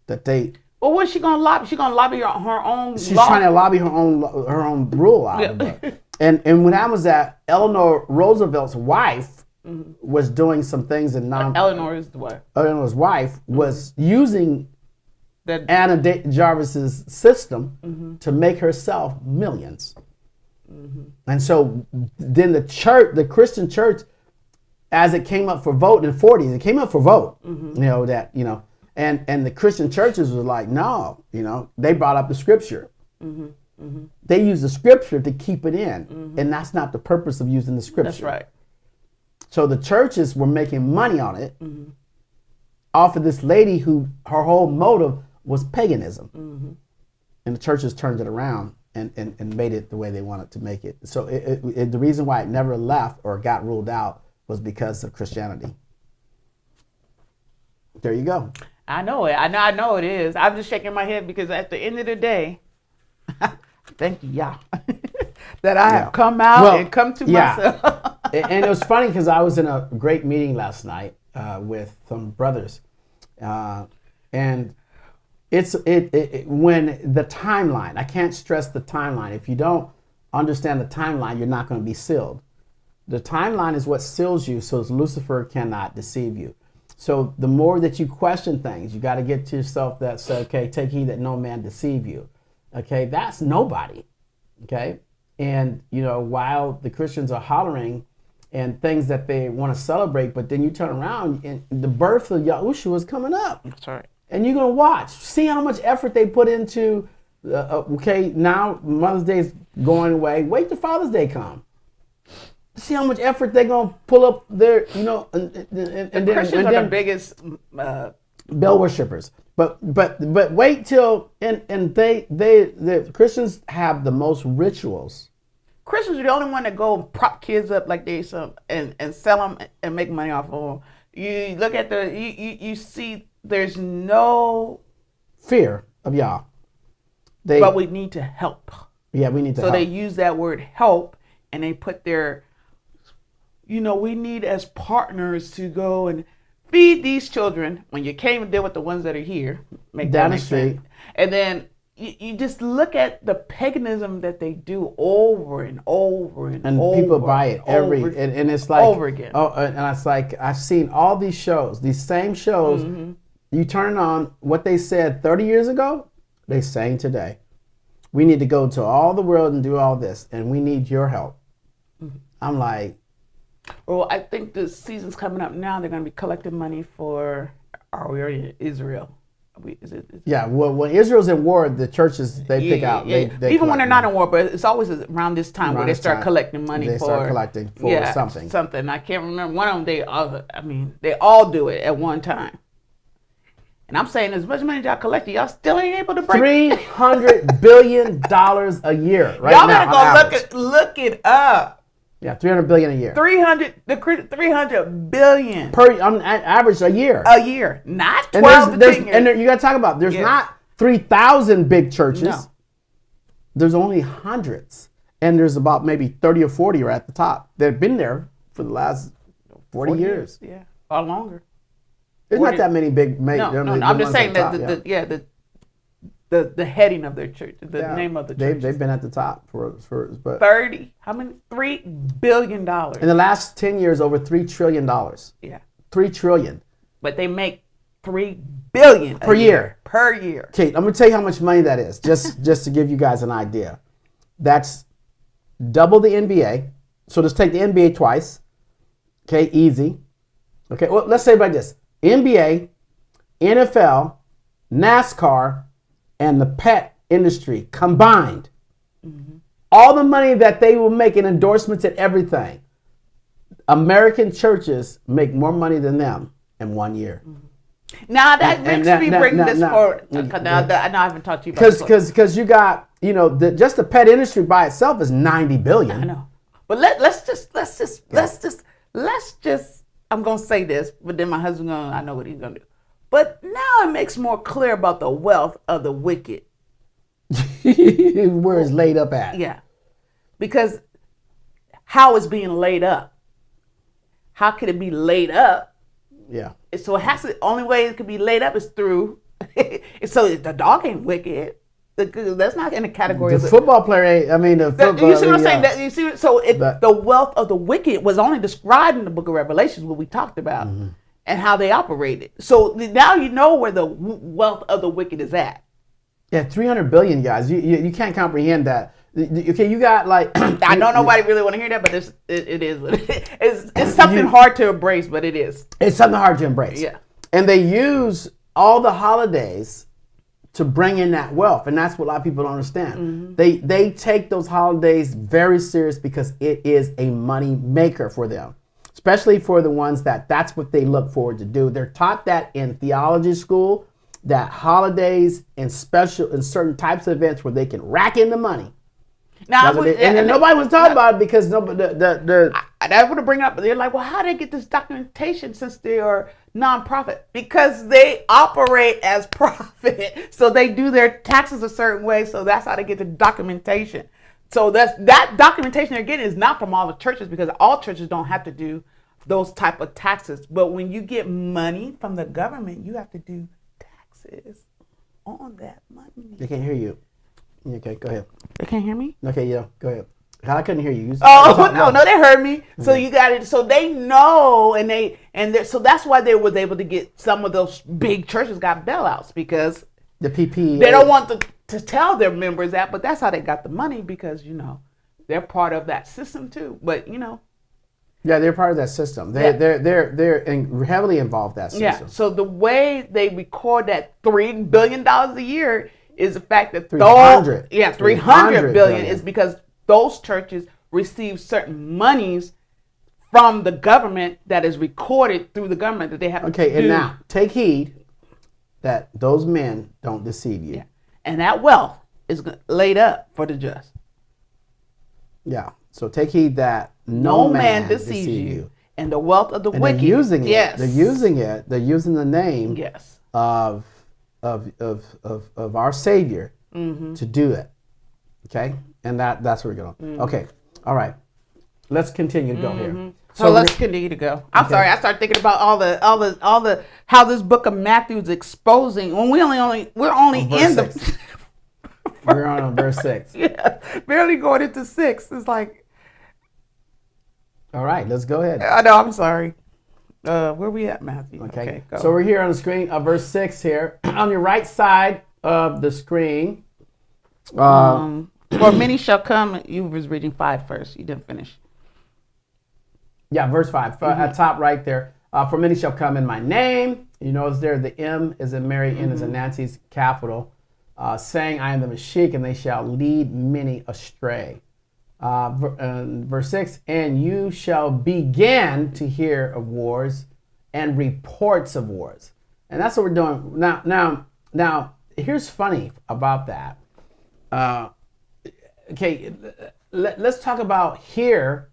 Speaker 2: that they.
Speaker 3: Well, what's she gonna lobby? She's gonna lobby her own.
Speaker 2: She's trying to lobby her own rule out of it. And when I was at Eleanor Roosevelt's wife. Was doing some things in
Speaker 3: Eleanor's wife.
Speaker 2: Eleanor's wife was using Anna Jarvis's system to make herself millions. And so then the Christian church, as it came up for vote in the 40s, it came up for vote. And the Christian churches was like, no, they brought up the scripture. They used the scripture to keep it in, and that's not the purpose of using the scripture.
Speaker 3: That's right.
Speaker 2: So the churches were making money on it off of this lady who her whole motive was paganism. And the churches turned it around and made it the way they wanted to make it. So the reason why it never left or got ruled out was because of Christianity. There you go.
Speaker 3: I know it. I know it is. I'm just shaking my head because at the end of the day, thank you, Yah, that I have come out and come to myself.
Speaker 2: And it was funny because I was in a great meeting last night with some brothers, and it's when the timeline. I can't stress the timeline. If you don't understand the timeline, you're not going to be sealed. The timeline is what seals you, so Lucifer cannot deceive you. So the more that you question things, you got to get to yourself that say, okay, take heed that no man deceive you. Okay, that's nobody. Okay, and while the Christians are hollering and things that they want to celebrate, but then you turn around and the birth of Yahusha is coming up.
Speaker 3: That's right.
Speaker 2: And you're gonna watch, see how much effort they put into. Okay, now Mother's Day is going away. Wait till Father's Day come. See how much effort they're gonna pull up their, and
Speaker 3: Christians are the biggest
Speaker 2: Baal worshippers. But wait till the Christians have the most rituals.
Speaker 3: Christians are the only one that go and prop kids up like they some and sell them and make money off of them. You look at you see there's no
Speaker 2: fear of Yah.
Speaker 3: But we need to help.
Speaker 2: Yeah, we need to help.
Speaker 3: So they use that word help and they put their we need as partners to go and feed these children when you can't even deal with the ones that are here. Make
Speaker 2: down the street.
Speaker 3: And then you just look at the paganism that they do over and over and over.
Speaker 2: And people buy it and it's like
Speaker 3: over again.
Speaker 2: Oh, and it's like I've seen all these shows, these same shows. Mm-hmm. You turn on what they said 30 years ago, they saying today. We need to go to all the world and do all this, and we need your help. Mm-hmm. I'm like,
Speaker 3: well, I think the season's coming up now. They're going to be collecting money for Israel.
Speaker 2: Yeah, well, when Israel's in war, the churches, they pick out.
Speaker 3: Yeah.
Speaker 2: They
Speaker 3: even when they're not in war, but it's always around this time where they start collecting money
Speaker 2: they start collecting for something.
Speaker 3: Something. I can't remember. One of them, they all do it at one time. And I'm saying as much money as y'all collected, y'all still ain't able to break
Speaker 2: $300 billion a year right
Speaker 3: y'all
Speaker 2: now.
Speaker 3: Y'all better go look it up.
Speaker 2: Yeah, $300 billion a year.
Speaker 3: 300 billion
Speaker 2: on average a year.
Speaker 3: A year, not 12 to 10 years.
Speaker 2: And you got to talk about there's not 3,000 big churches. No. There's only hundreds, and there's about maybe 30 or 40 are at the top. They've been there for the last 40 years.
Speaker 3: Yeah, or longer.
Speaker 2: There's not that many big.
Speaker 3: No, I'm just saying that the heading of their church, the name of the church.
Speaker 2: They've been at the top for
Speaker 3: 30. How many? $3 billion.
Speaker 2: In the last 10 years, over $3 trillion.
Speaker 3: Yeah.
Speaker 2: $3 trillion.
Speaker 3: But they make $3 billion
Speaker 2: per year.
Speaker 3: Per year.
Speaker 2: Okay, I'm gonna tell you how much money that is. Just to give you guys an idea. That's double the NBA. So just take the NBA twice. Okay, easy. Okay, well, let's say it like this. NBA, NFL, NASCAR, and the pet industry combined, all the money that they will make in endorsements and everything, American churches make more money than them in 1 year.
Speaker 3: Now that makes me bring this forward. Now I haven't talked to you about
Speaker 2: because you got just the pet industry by itself is $90 billion.
Speaker 3: I know, but let's just. I'm gonna say this, but then my husband I know what he's gonna do. But now it makes more clear about the wealth of the wicked.
Speaker 2: Where it's laid up at.
Speaker 3: Yeah. Because how it's being laid up. How could it be laid up?
Speaker 2: Yeah.
Speaker 3: So it has to, only way it could be laid up is through, so the dog ain't wicked. That's not in the category of
Speaker 2: the football player ain't,
Speaker 3: you see what I'm saying? You see, so the wealth of the wicked was only described in the book of Revelations, what we talked about. Mm-hmm. And how they operated. So now you know where the wealth of the wicked is at.
Speaker 2: Yeah, 300 billion, guys. You can't comprehend that. Okay, you got like
Speaker 3: I know nobody really want to hear that, but it is what it is. It's something hard to embrace, but it is.
Speaker 2: It's something hard to embrace.
Speaker 3: Yeah.
Speaker 2: And they use all the holidays to bring in that wealth, and that's what a lot of people don't understand. Mm-hmm. They take those holidays very serious because it is a money maker for them. Especially for the ones that's what they look forward to do. They're taught that in theology school, that holidays and certain types of events where they can rack in the money. Now, nobody was talking about it because
Speaker 3: I want to bring up, they're like, well, how do they get this documentation since they are nonprofit? Because they operate as profit. So they do their taxes a certain way. So that's how they get the documentation. So that documentation they're getting is not from all the churches, because all churches don't have to do those type of taxes. But when you get money from the government, you have to do taxes on that money.
Speaker 2: They can't hear you. Okay, go ahead.
Speaker 3: They can't hear me?
Speaker 2: Okay, yeah, go ahead. I couldn't hear you.
Speaker 3: No, they heard me. So you got it. So they know, so that's why they was able to get some of those big churches got bailouts, because
Speaker 2: the PP.
Speaker 3: They don't want to tell their members that, but that's how they got the money, because they're part of that system too. But
Speaker 2: yeah, they're part of that system. They're heavily involved in that system.
Speaker 3: Yeah. So the way they record that $3 billion a year is the fact that
Speaker 2: 300
Speaker 3: billion is because those churches receive certain monies from the government that is recorded through the government that they have to do.
Speaker 2: Okay, and now take heed that those men don't deceive you.
Speaker 3: Yeah. And that wealth is laid up for the just.
Speaker 2: Yeah. So take heed that
Speaker 3: no man deceives you. And the wealth of the wicked.
Speaker 2: They're using it.
Speaker 3: Yes.
Speaker 2: They're using it. They're using the name
Speaker 3: yes.
Speaker 2: of our Savior to do it. Okay? And that's where we're going. Okay. All right. Let's continue to go here.
Speaker 3: So let's continue to go. I'm sorry. I started thinking about all the how this book of Matthew is exposing when we're only in the
Speaker 2: we're on verse 6.
Speaker 3: Yeah, barely going into 6. It's like,
Speaker 2: all right, let's go ahead.
Speaker 3: I know. I'm sorry. Where we at, Matthew?
Speaker 2: Okay.
Speaker 3: Go.
Speaker 2: So we're here on the screen, verse 6 here. On your right side of the screen.
Speaker 3: For many shall come. You was reading 5 first. You didn't finish.
Speaker 2: Yeah, verse 5. At top right there. For many shall come in my name. You notice there the M is in Mary, N is in Nancy's capital. Saying, I am the Mashiach, and they shall lead many astray. Verse 6, and you shall begin to hear of wars and reports of wars. And that's what we're doing. Now, here's funny about that. Okay, let's talk about here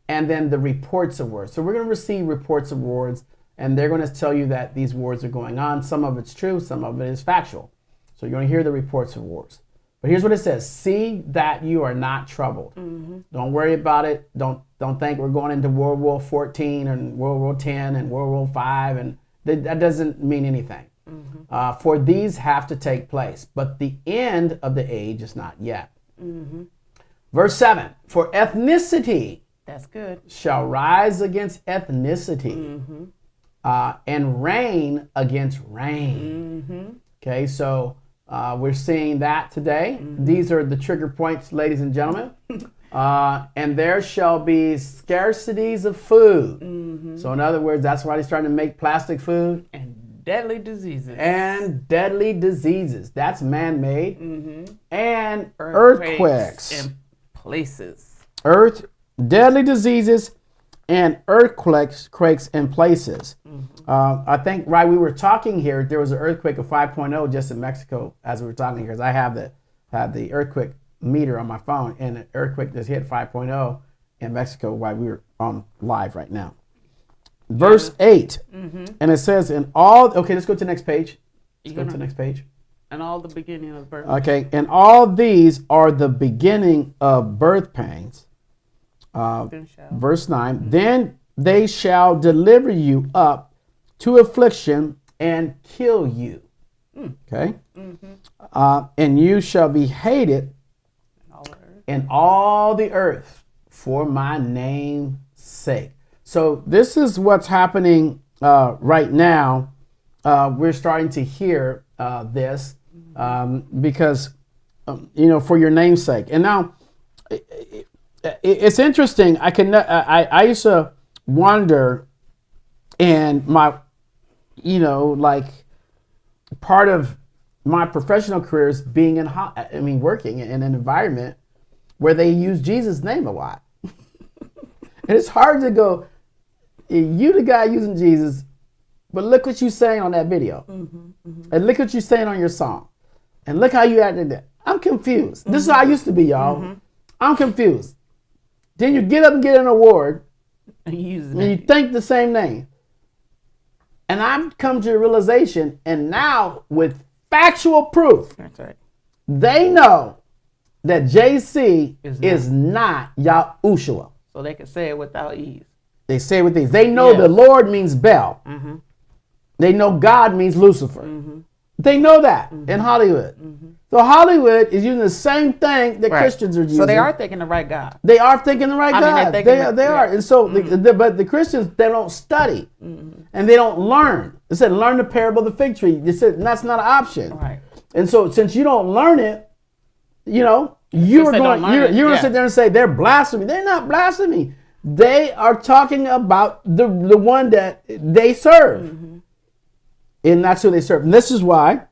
Speaker 2: and then the reports of wars. So we're going to receive reports of wars, and they're going to tell you that these wars are going on. Some of it's true, some of it is factual. So you're going to hear the reports of wars. But here's what it says. See that you are not troubled. Don't worry about it. Don't think we're going into World War 14 and World War 10 and World War 5. And that doesn't mean anything. For these have to take place. But the end of the age is not yet. Verse 7. For ethnicity
Speaker 3: that's good.
Speaker 2: shall rise against ethnicity and reign against reign. Okay, so we're seeing that today. These are the trigger points, ladies and gentlemen. And there shall be scarcities of food. So in other words, that's why they're starting to make plastic food.
Speaker 3: And deadly diseases.
Speaker 2: That's man-made. And earthquakes.
Speaker 3: And places.
Speaker 2: Deadly diseases and earthquakes in places. I think while we were talking here, there was an earthquake of 5.0 just in Mexico as we were talking here. Because I have the earthquake meter on my phone, and the earthquake just hit 5.0 in Mexico while we were on live right now. Verse 8, and it says in all, okay, let's go to the next page. Let's go to the next page.
Speaker 3: And all the beginning of birth.
Speaker 2: Okay, and all these are the beginning of birth pains. Verse 9, then they shall deliver you up to affliction and kill you. Okay? And you shall be hated in all the earth for my name's sake. So this is what's happening right now. We're starting to hear this because, for your name's sake. And now, it's interesting. I used to wonder, and my, part of my professional career is being working in an environment where they use Jesus' name a lot. And it's hard to go, you the guy using Jesus, but look what you're saying on that video. And look what you're saying on your song. And look how you acted there. I'm confused. This is how I used to be, y'all. I'm confused. Then you get up and get an award,
Speaker 3: And you use the
Speaker 2: and you
Speaker 3: name.
Speaker 2: think the same name. And I've come to a realization, and now with factual proof,
Speaker 3: That's right.
Speaker 2: they know that JC
Speaker 3: Is
Speaker 2: is not Yahusha.
Speaker 3: So they can say it without ease.
Speaker 2: They say with these. They know
Speaker 3: Yes.
Speaker 2: the Lord means Bel.
Speaker 3: Mm-hmm.
Speaker 2: They know God means Lucifer.
Speaker 3: Mm-hmm.
Speaker 2: They know that in Hollywood. So Hollywood is using the same thing that
Speaker 3: Right.
Speaker 2: Christians are using.
Speaker 3: So they are thinking the right God.
Speaker 2: They are thinking the right
Speaker 3: I mean,
Speaker 2: God.
Speaker 3: they're
Speaker 2: They
Speaker 3: thinking
Speaker 2: are.
Speaker 3: yeah.
Speaker 2: And so, but the Christians, they don't study. And they don't learn. They said, learn the parable of the fig tree. They said, that's not an option.
Speaker 3: Right.
Speaker 2: And so, since you don't learn it, you know, you're
Speaker 3: they
Speaker 2: going
Speaker 3: don't learn it,
Speaker 2: to
Speaker 3: yeah.
Speaker 2: sit there and say they're blasphemy. They're not blasphemy. They are talking about the one that they serve. And that's who they serve. And this is why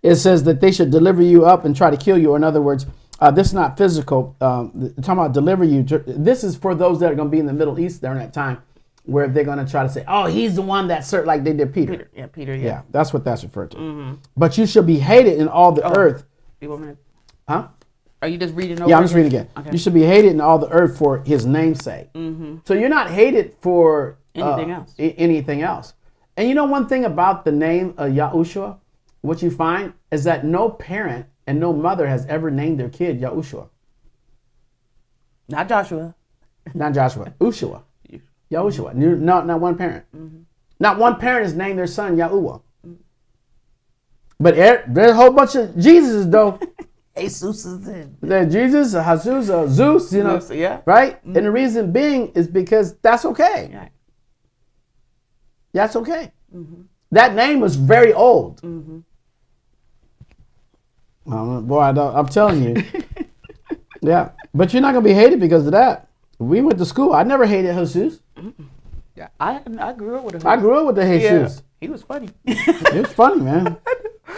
Speaker 2: it says that they should deliver you up and try to kill you. Or in other words, this is not physical. Talking about deliver you. This is for those that are going to be in the Middle East during that time, where they're going to try to say, "Oh, he's the one that served," like they did Peter.
Speaker 3: Peter.
Speaker 2: Yeah, that's what that's referred to. But you shall be hated in all the earth.
Speaker 3: You want me to-
Speaker 2: Huh?
Speaker 3: Are you just reading over?
Speaker 2: Yeah, I'm just reading again.
Speaker 3: Okay.
Speaker 2: You should be hated in all the earth for his name's sake. So you're not hated for
Speaker 3: Anything else.
Speaker 2: Anything else. And you know one thing about the name of Yahushua, what you find is that no parent and no mother has ever named their kid Yahushua.
Speaker 3: Not Joshua.
Speaker 2: Not Joshua. Ushua. Yahushua. Not one parent. Not one parent has named their son Yahuwah. But there's a whole bunch of Jesuses though.
Speaker 3: Jesus is in.
Speaker 2: There's Jesus, Jesus, Zeus, you know,
Speaker 3: Zeus, yeah.
Speaker 2: right? And the reason being is because that's okay.
Speaker 3: Yeah.
Speaker 2: That's okay. That name was very old. Boy, I'm telling you. Yeah. But you're not going to be hated because of that. We went to school. I never hated Jesus.
Speaker 3: Yeah. I grew up with him.
Speaker 2: I grew up with the Jesus.
Speaker 3: He was funny.
Speaker 2: It was funny, man.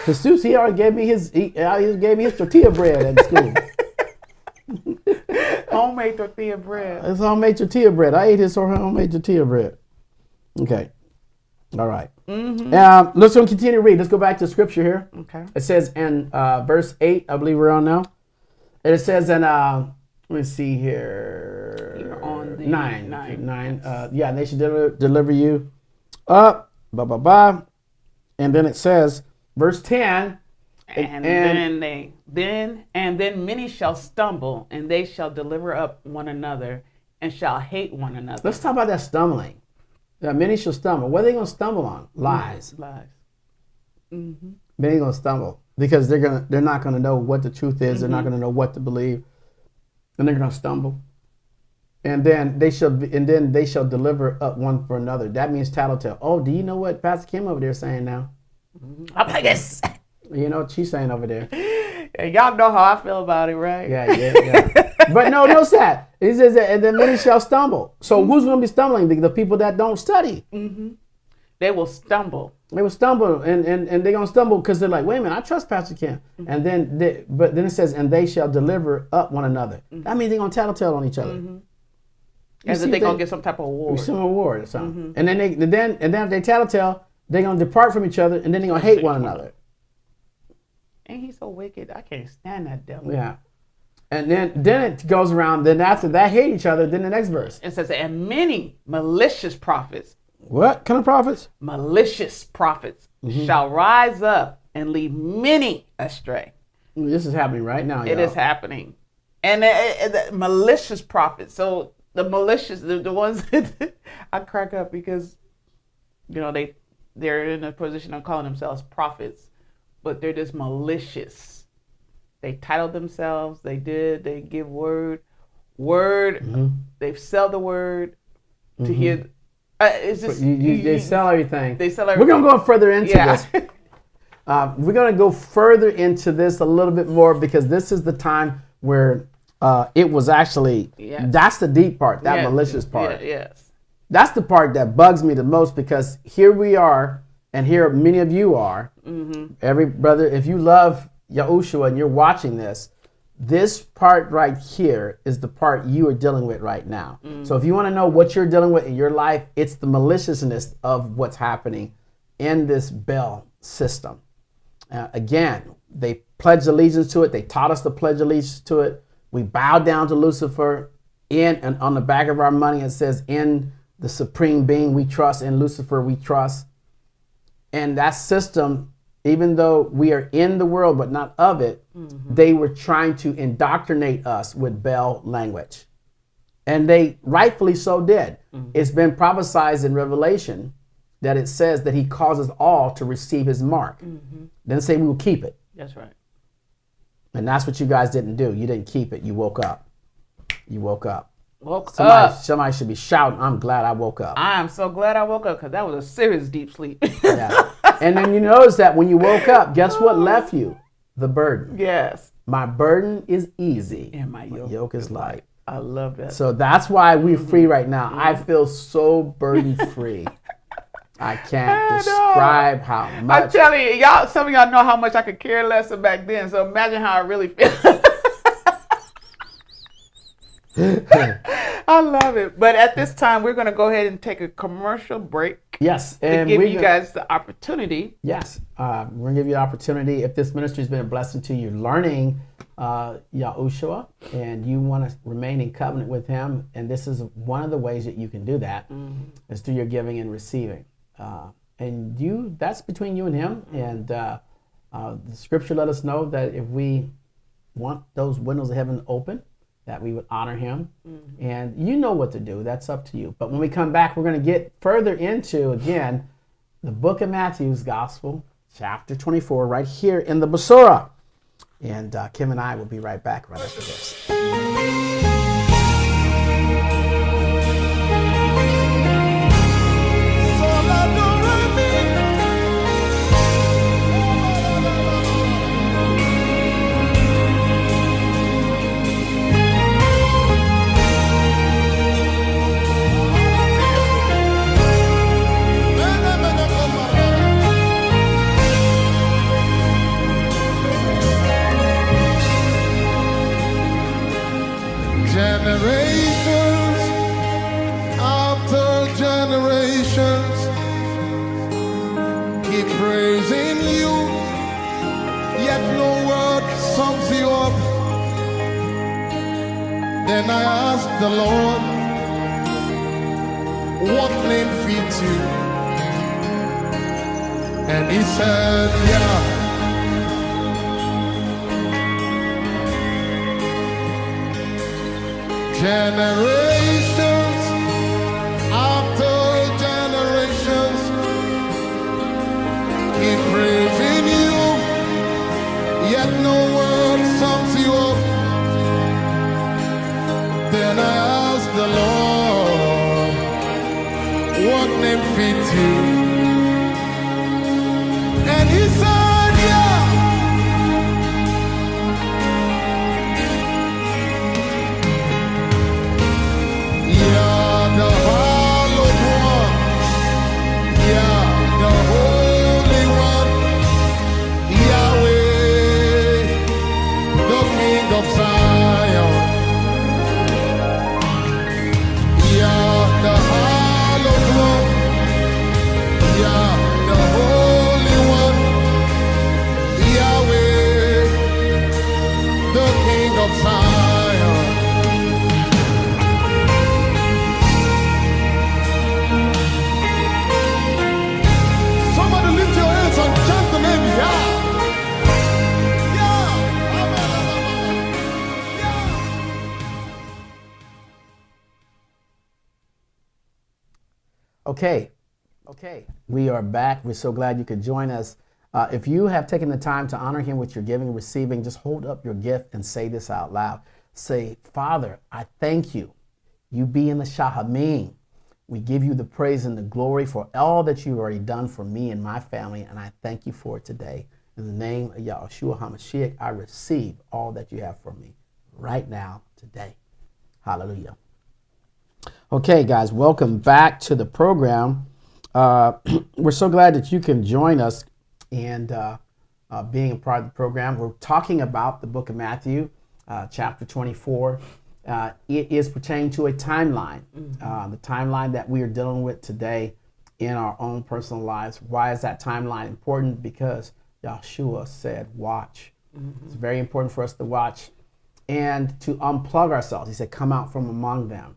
Speaker 2: Jesus, he already gave me he gave me his tortilla bread at school.
Speaker 3: Homemade tortilla bread.
Speaker 2: It's homemade tortilla bread. I ate his homemade tortilla bread. Okay. All right. Let's go continue to read. Let's go back to scripture here.
Speaker 3: Okay.
Speaker 2: It says in verse 8, I believe we're on now. And it says in, let me see here.
Speaker 3: You're on the
Speaker 2: 9. Yeah, they should deliver you up. Blah, blah, blah. And then it says, verse 10.
Speaker 3: And then many shall stumble, and they shall deliver up one another, and shall hate one another.
Speaker 2: Let's talk about that stumbling. Yeah, many shall stumble. What are they going to stumble on? Lies.
Speaker 3: Lies.
Speaker 2: Many going to stumble because they're not going to know what the truth is. They're not going to know what to believe, and they're going to stumble. And then they shall deliver up one for another. That means tattletale. Oh, do you know what Pastor Kim over there is saying now?
Speaker 3: I'm like, yes.
Speaker 2: You know what she's saying over there?
Speaker 3: And y'all know how I feel about it, right?
Speaker 2: Yeah. But no, notice that. It says that, and then many shall stumble. So who's going to be stumbling? The people that don't study.
Speaker 3: They will stumble.
Speaker 2: They will stumble, and they're going to stumble because they're like, wait a minute, I trust Pastor Kim. And then, but then it says, and they shall deliver up one another. That means they're going to tattletale on each other.
Speaker 3: As if they're going to get some type of award.
Speaker 2: Some award or something. And then if they tattletale, they're going to depart from each other, and then they're going to hate one another.
Speaker 3: And he's so wicked. I can't stand that devil.
Speaker 2: Yeah. And then it goes around. Then after that, hate each other. Then the next verse.
Speaker 3: It says, and many malicious prophets.
Speaker 2: What kind of prophets?
Speaker 3: Malicious prophets shall rise up and lead many astray.
Speaker 2: This is happening right now.
Speaker 3: It is happening. And the malicious prophets. So the malicious, the ones that I crack up because, you know, they're in a position of calling themselves prophets, but they're just malicious. They title themselves, they give word, they sell the word to hear. It's just,
Speaker 2: they sell everything.
Speaker 3: They sell everything.
Speaker 2: We're going to go further into this. We're going to go further into this a little bit more because this is the time where it was actually, that's the deep part, that malicious part.
Speaker 3: Yes.
Speaker 2: That's the part that bugs me the most because here we are, and here many of you are. Every brother, if you love Yahushua and you're watching this part right here is the part you are dealing with right now. So if you want to know what you're dealing with in your life, it's the maliciousness of what's happening in this Bel system. Again, they pledged allegiance to it. They taught us to pledge allegiance to it. We bowed down to Lucifer. and on the back of our money it says, in the supreme being we trust, in Lucifer we trust. And that system, even though we are in the world but not of it, they were trying to indoctrinate us with Baal language. And they rightfully so did. It's been prophesied in Revelation that it says that he causes all to receive his mark. Then say we will keep it.
Speaker 3: That's right.
Speaker 2: And that's what you guys didn't do. You didn't keep it. You woke up. You woke up. Somebody should be shouting, I'm glad I woke up.
Speaker 3: I am so glad I woke up, because that was a serious deep sleep.
Speaker 2: Yeah. And then you notice that when you woke up, guess what left you? The burden.
Speaker 3: Yes.
Speaker 2: My burden is easy.
Speaker 3: And my yoke
Speaker 2: is light.
Speaker 3: I love that.
Speaker 2: So that's why we're free right now. I feel so burden free. I can't describe how much.
Speaker 3: I'm telling you, y'all, some of y'all know how much I could care less back then. So imagine how I really feel. I love it. But at this time, we're going to go ahead and take a commercial break.
Speaker 2: Yes.
Speaker 3: And give you guys the opportunity.
Speaker 2: Yes. We're going to give you the opportunity. If this ministry has been a blessing to you, learning Yahusha, and you want to remain in covenant with him, and this is one of the ways that you can do that, is through your giving and receiving. And that's between you and him. And the scripture let us know that if we want those windows of heaven open, that we would honor him. And you know what to do. That's up to you. But when we come back, we're going to get further into, again, the book of Matthew's Gospel, chapter 24, right here in the Basura. And Kim and I will be right back right after this.
Speaker 1: Generations after generations keep praising you, yet no word sums you up. Then I asked the Lord, what name fits you? And he said, yeah. Generations after generations keep praising you, yet no word sums you up. Then I asked the Lord, what name fits you? And he said, yeah. The hallowed one, yeah, the holy one, Yahweh, the King of Zion, yeah, the hallowed one, yeah, the holy one, Yahweh, the King of Zion.
Speaker 2: Okay. We are back. We're so glad you could join us. If you have taken the time to honor him with your giving and receiving, just hold up your gift and say this out loud. Say, Father, I thank you. You be in the Shahamim. We give you the praise and the glory for all that you've already done for me and my family, and I thank you for it today. In the name of Yahusha Hamashiach, I receive all that you have for me right now, today. Hallelujah. Okay, guys, welcome back to the program. We're so glad that you can join us and being a part of the program. We're talking about the book of Matthew, chapter 24. It is pertaining to a timeline, the timeline that we are dealing with today in our own personal lives. Why is that timeline important? Because Yahusha said, watch. It's very important for us to watch. and to unplug ourselves. He said, come out from among them.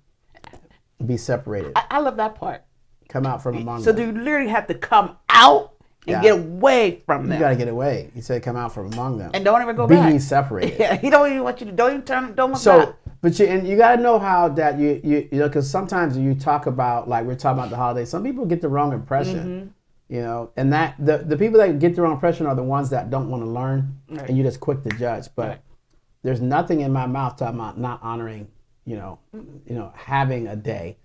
Speaker 2: Be separated.
Speaker 3: I love that part.
Speaker 2: Come out from among
Speaker 3: So
Speaker 2: them.
Speaker 3: you literally have to come out and
Speaker 2: Yeah.
Speaker 3: get away from them.
Speaker 2: You got to get away. He said, come out from among them.
Speaker 3: And don't ever go
Speaker 2: Be
Speaker 3: back.
Speaker 2: ye separated.
Speaker 3: Yeah, he don't even want you to, don't even turn, don't look
Speaker 2: So,
Speaker 3: back.
Speaker 2: but you got to know how that you know, because sometimes you talk about, like we're talking about the holidays, some people get the wrong impression, you know, and that the people that get the wrong impression are the ones that don't want to learn,
Speaker 3: Right.
Speaker 2: and you're just quick to judge. But
Speaker 3: Right.
Speaker 2: there's nothing in my mouth talking about not honoring, you know, having a day.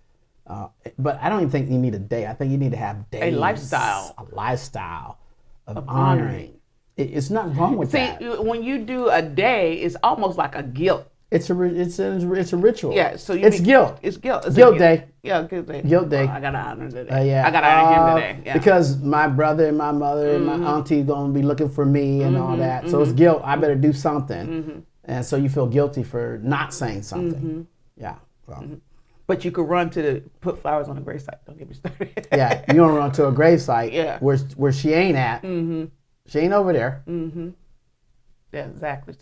Speaker 2: But I don't even think you need a day. I think you need to have days.
Speaker 3: A lifestyle.
Speaker 2: A lifestyle of
Speaker 3: honoring.
Speaker 2: honoring. It's not wrong with
Speaker 3: See,
Speaker 2: that.
Speaker 3: when you do a day, it's almost like a guilt.
Speaker 2: It's a ritual.
Speaker 3: Yeah, so
Speaker 2: it's guilt.
Speaker 3: It's guilt. It's
Speaker 2: Guilt
Speaker 3: a
Speaker 2: day.
Speaker 3: Yeah, guilt day.
Speaker 2: Guilt day.
Speaker 3: Oh, I gotta honor today.
Speaker 2: Yeah.
Speaker 3: I gotta honor him today. Yeah.
Speaker 2: Because my brother and my mother and my auntie gonna be looking for me and all that. So it's guilt. I better do something. And so you feel guilty for not saying something. Yeah. Well,
Speaker 3: But you could run to put flowers on the gravesite. Don't get me started.
Speaker 2: yeah. You don't run to a gravesite
Speaker 3: Yeah.
Speaker 2: where she ain't at. She ain't over there.
Speaker 3: Yeah, exactly.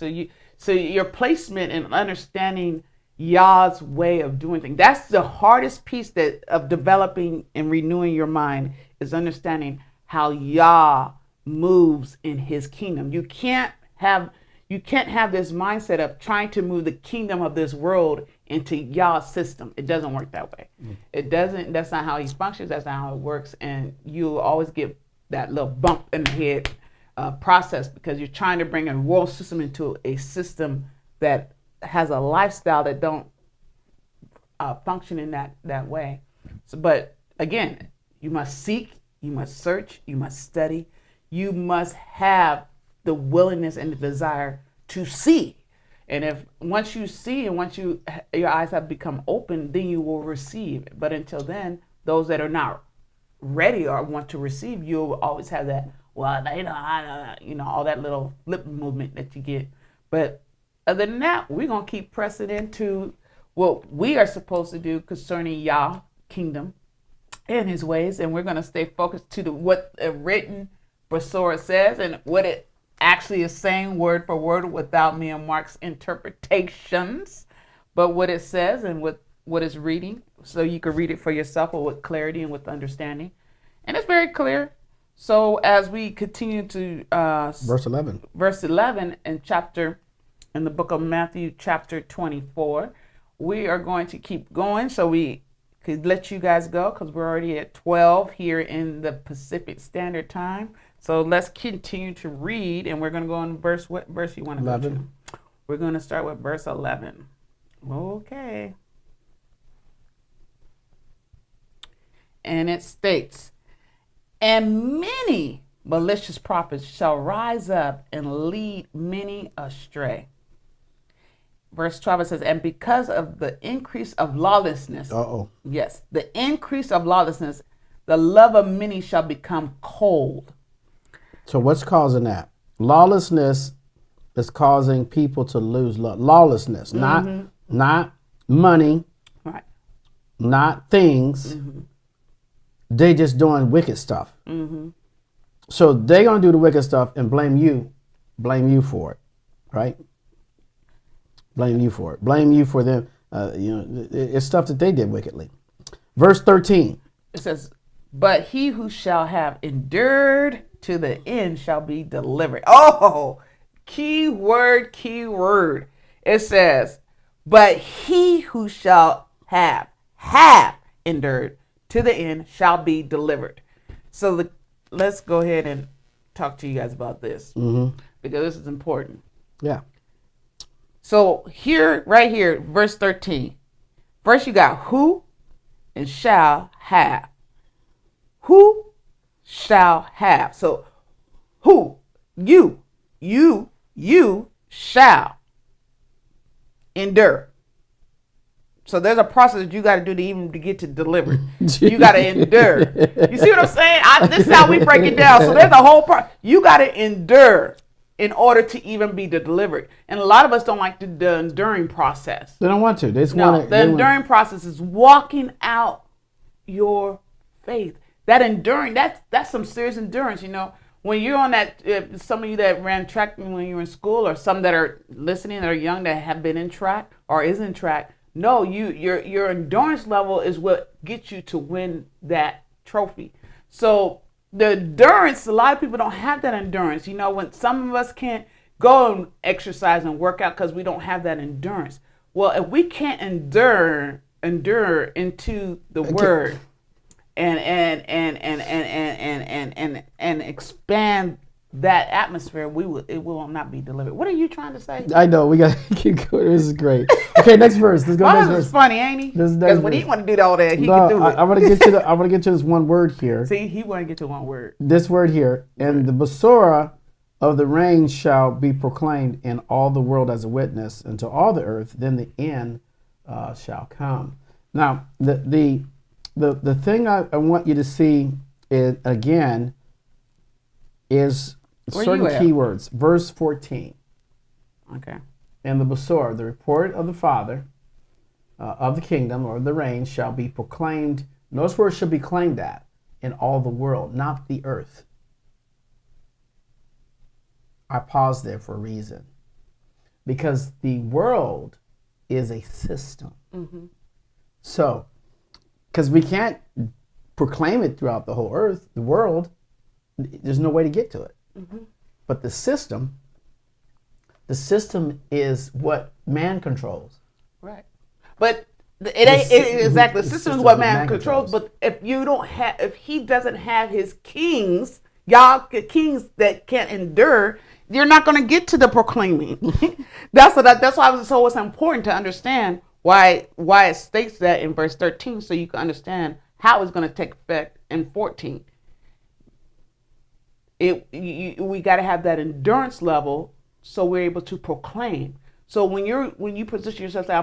Speaker 3: So your placement and understanding Yah's way of doing things. That's the hardest piece of developing and renewing your mind, is understanding how Yah moves in his kingdom. You can't have this mindset of trying to move the kingdom of this world into Yah's system. It doesn't work that way. It doesn't. That's not how he functions. That's not how it works. And you'll always get that little bump in the head process, because you're trying to bring a world system into a system that has a lifestyle that don't function in that way. So, but again, you must seek, you must search, you must study, you must have the willingness and the desire to see. And if once you see and once your eyes have become open, then you will receive. But until then, those that are not ready or want to receive, you'll always have that, well, you know, all that little lip movement that you get. But other than that, we're going to keep pressing into what we are supposed to do concerning Yah kingdom and his ways. And we're going to stay focused to what the written Brasora says and what it actually is saying word for word, without me and Mark's interpretations, but what it says and what it's reading, so you can read it for yourself with clarity and with understanding. And it's very clear. So as we continue to
Speaker 2: Verse 11.
Speaker 3: Verse 11 in the book of Matthew chapter 24, we are going to keep going so we could let you guys go, because we're already at 12 here in the Pacific Standard Time. So let's continue to read, and we're going to go on what verse you want to go to? We're going to start with verse 11. Okay. And it states, and many malicious prophets shall rise up and lead many astray. Verse 12, it says, and because of the increase of lawlessness, yes, the increase of lawlessness, the love of many shall become cold.
Speaker 2: So what's causing that? Lawlessness is causing people to lose love. Lawlessness, not money,
Speaker 3: right?
Speaker 2: Not things. They just doing wicked stuff. So they're gonna do the wicked stuff and blame you for it, right? Blame you for it. Blame you for them. It's stuff that they did wickedly. Verse 13.
Speaker 3: It says, but he who shall have endured to the end shall be delivered. Oh, key word. It says, but he who shall have endured to the end shall be delivered. So let's go ahead and talk to you guys about this, because this is important.
Speaker 2: Yeah.
Speaker 3: So right here, verse 13. First you got who and shall have. Who shall have. So who? You shall endure. So there's a process that you got to do to get to delivered. You got to endure. You see what I'm saying? This is how we break it down. So there's a whole process. You got to endure in order to even be delivered. And a lot of us don't like the enduring process.
Speaker 2: They don't want to. The
Speaker 3: enduring process is walking out your faith. That enduring, that's some serious endurance, you know. when you're on that, some of you that ran track when you were in school, or some that are listening that are young that have been in track or is in track, no, your endurance level is what gets you to win that trophy. So the endurance, a lot of people don't have that endurance. You know, when some of us can't go and exercise and work out because we don't have that endurance. Well, if we can't endure into the word and expand that atmosphere, it will not be delivered. What are you trying to say?
Speaker 2: I know, we got to keep going. This is great. Okay, next verse. Let's go next verse.
Speaker 3: It's funny, ain't he? Because when he want to do all that, he can do it.
Speaker 2: I want to get to I want to get to this one word here.
Speaker 3: See, he want to get to one word.
Speaker 2: This word here, and the Basora of the rain shall be proclaimed in all the world as a witness unto all the earth. Then the end shall come. Now, the thing I want you to see is again is certain keywords. Verse 14.
Speaker 3: Okay.
Speaker 2: And the Basora, the report of the Father of the kingdom or the reign shall be proclaimed. Notice where it should be claimed at, in all the world, not the earth. I paused there for a reason. Because the world is a system. Mm-hmm. So, because we can't proclaim it throughout the whole earth, the world, there's no way to get to it. Mm-hmm. But the system is what man controls.
Speaker 3: Right. But it ain't exactly. The system is what man controls. But if he doesn't have his kings, kings that can't endure, you're not going to get to the proclaiming. That's why it's so important to understand why it states that in verse 13, so you can understand how it's going to take effect in 14. We got to have that endurance level so we're able to proclaim. So when you position yourself, say,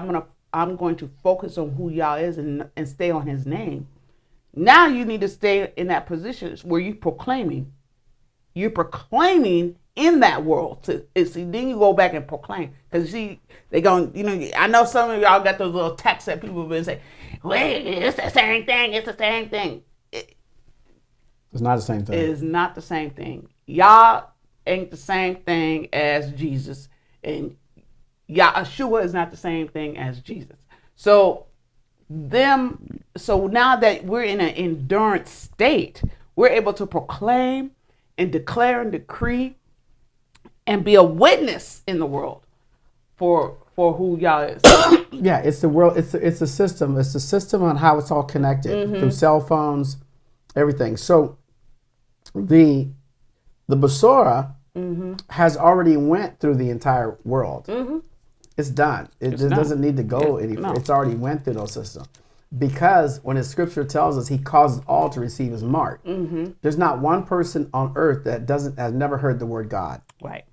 Speaker 3: I'm going to focus on who Yah is and stay on His name. Now you need to stay in that position where you're proclaiming. You're proclaiming in that world. See, then you go back and proclaim. Because they going, I know some of y'all got those little texts that people have been saying, wait, it's the same thing. It's the same thing.
Speaker 2: It's not the same thing.
Speaker 3: It is not the same thing. Yah ain't the same thing as Jesus. And Yahusha is not the same thing as Jesus. So now that we're in an endurance state, we're able to proclaim and declare and decree and be a witness in the world for who Yah is.
Speaker 2: Yeah, it's the world. It's a system. It's the system on how it's all connected through cell phones, everything. So the Basora has already went through the entire world. Mm-hmm. It's done. It doesn't need to go anywhere. No. It's already went through those systems. Because when the scripture tells us He causes all to receive His mark, there's not one person on earth that has never heard the word God.
Speaker 3: Right.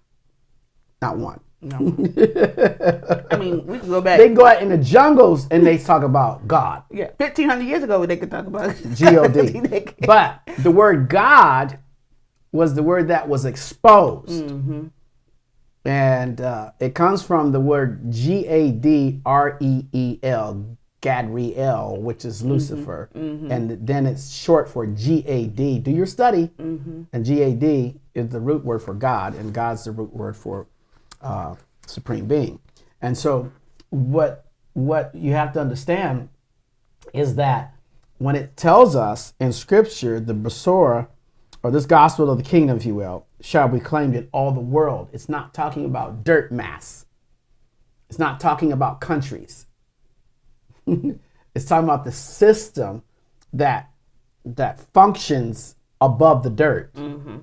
Speaker 2: Not one.
Speaker 3: No. I mean, we can go back.
Speaker 2: They can go out in the jungles and they talk about God.
Speaker 3: Yeah, 1,500 years ago they could talk about
Speaker 2: G-O-D. But the word God was the word that was exposed. Mm-hmm. And it comes from the word G-A-D-R-E-E-L, Gadriel, which is Lucifer. Mm-hmm. And then it's short for G-A-D. Do your study. Mm-hmm. And G-A-D is the root word for God, and God's the root word for supreme being. And so what you have to understand is that when it tells us in Scripture, the Basora, or this gospel of the kingdom, if you will, shall be claimed in all the world, it's not talking about dirt mass. It's not talking about countries. It's talking about the system that functions above the dirt. Mm-hmm.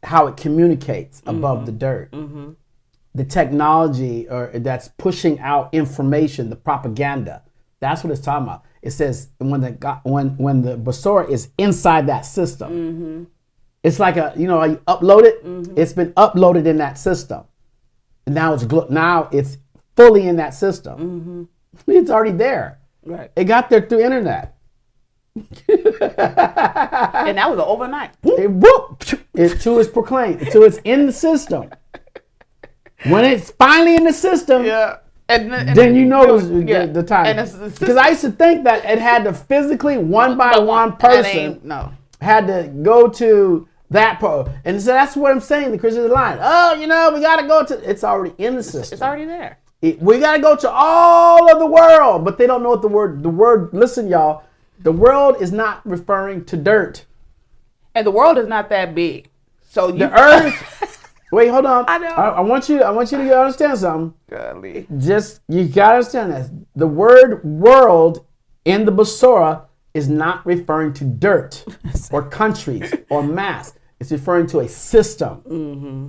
Speaker 2: How it communicates above the dirt. Mm-hmm. The technology that's pushing out information, the propaganda. That's what it's talking about. It says when the Basora is inside that system, it's like you upload it. It's been uploaded in that system, and now it's fully in that system. It's already there.
Speaker 3: Right.
Speaker 2: It got there through internet.
Speaker 3: And that was overnight.
Speaker 2: It too is proclaimed. Until it's in the system. When it's finally in the system, then you know the time. Because I used to think that it had to physically, one by one person, had to go to That part. And so that's what I'm saying. The Christians are lying. Oh, we got to go to. It's already in the system.
Speaker 3: It's already there.
Speaker 2: We got to go to all of the world, but they don't know what the word. Listen, y'all. The world is not referring to dirt.
Speaker 3: And the world is not that big. So
Speaker 2: the earth. Wait, hold on.
Speaker 3: I know.
Speaker 2: I want you to understand something.
Speaker 3: Golly.
Speaker 2: You got to understand this. The word world in the Besorah is not referring to dirt or countries or mass. It's referring to a system.
Speaker 3: Mm-hmm.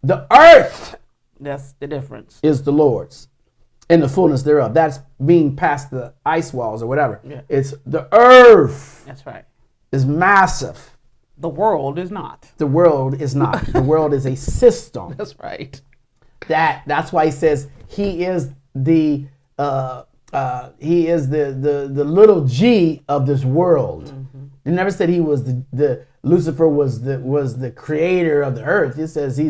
Speaker 2: The earth.
Speaker 3: That's the difference.
Speaker 2: Is the Lord's and the fullness thereof. That's being past the ice walls or whatever.
Speaker 3: Yeah.
Speaker 2: It's the earth.
Speaker 3: That's right.
Speaker 2: Is massive.
Speaker 3: The world is not.
Speaker 2: The world is not. The world is a system.
Speaker 3: That's right.
Speaker 2: That's why he says he is the little G of this world. Mm-hmm. He never said he was the Lucifer was the creator of the earth. He says he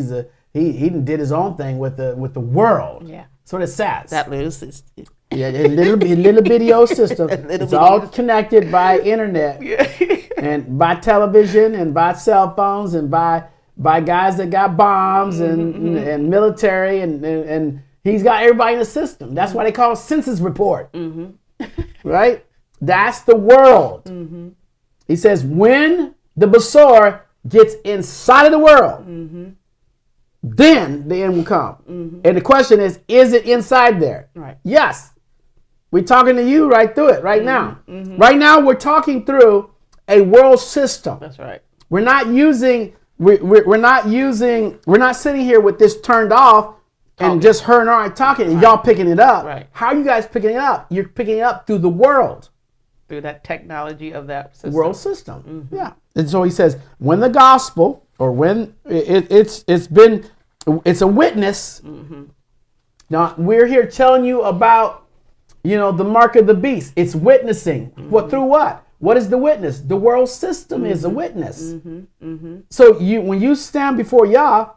Speaker 2: did his own thing with the world.
Speaker 3: Yeah.
Speaker 2: That's what it says.
Speaker 3: That little system.
Speaker 2: Yeah, a little bitty old system. It's all connected by internet and by television and by cell phones and by guys that got bombs and military and he's got everybody in the system. That's why they call it census report. Mm-hmm. Right? That's the world. Mm-hmm. He says when the Besorah gets inside of the world, mm-hmm. then the end will come. Mm-hmm. And the question is it inside there?
Speaker 3: Right.
Speaker 2: Yes. We're talking to you right through it right now.
Speaker 3: Mm-hmm.
Speaker 2: Right now we're talking through a world system.
Speaker 3: That's right.
Speaker 2: We're not sitting here with this turned off and just her and I talking and y'all picking it up.
Speaker 3: Right.
Speaker 2: How are you guys picking it up? You're picking it up through the world.
Speaker 3: Through that technology of that system.
Speaker 2: World system. Mm-hmm. Yeah. And so he says, when the gospel or when it's a witness. Mm-hmm. Now we're here telling you about the mark of the beast. It's witnessing. Mm-hmm. What through what? What is the witness? The world system is a witness. Mm-hmm. Mm-hmm. So when you stand before Yah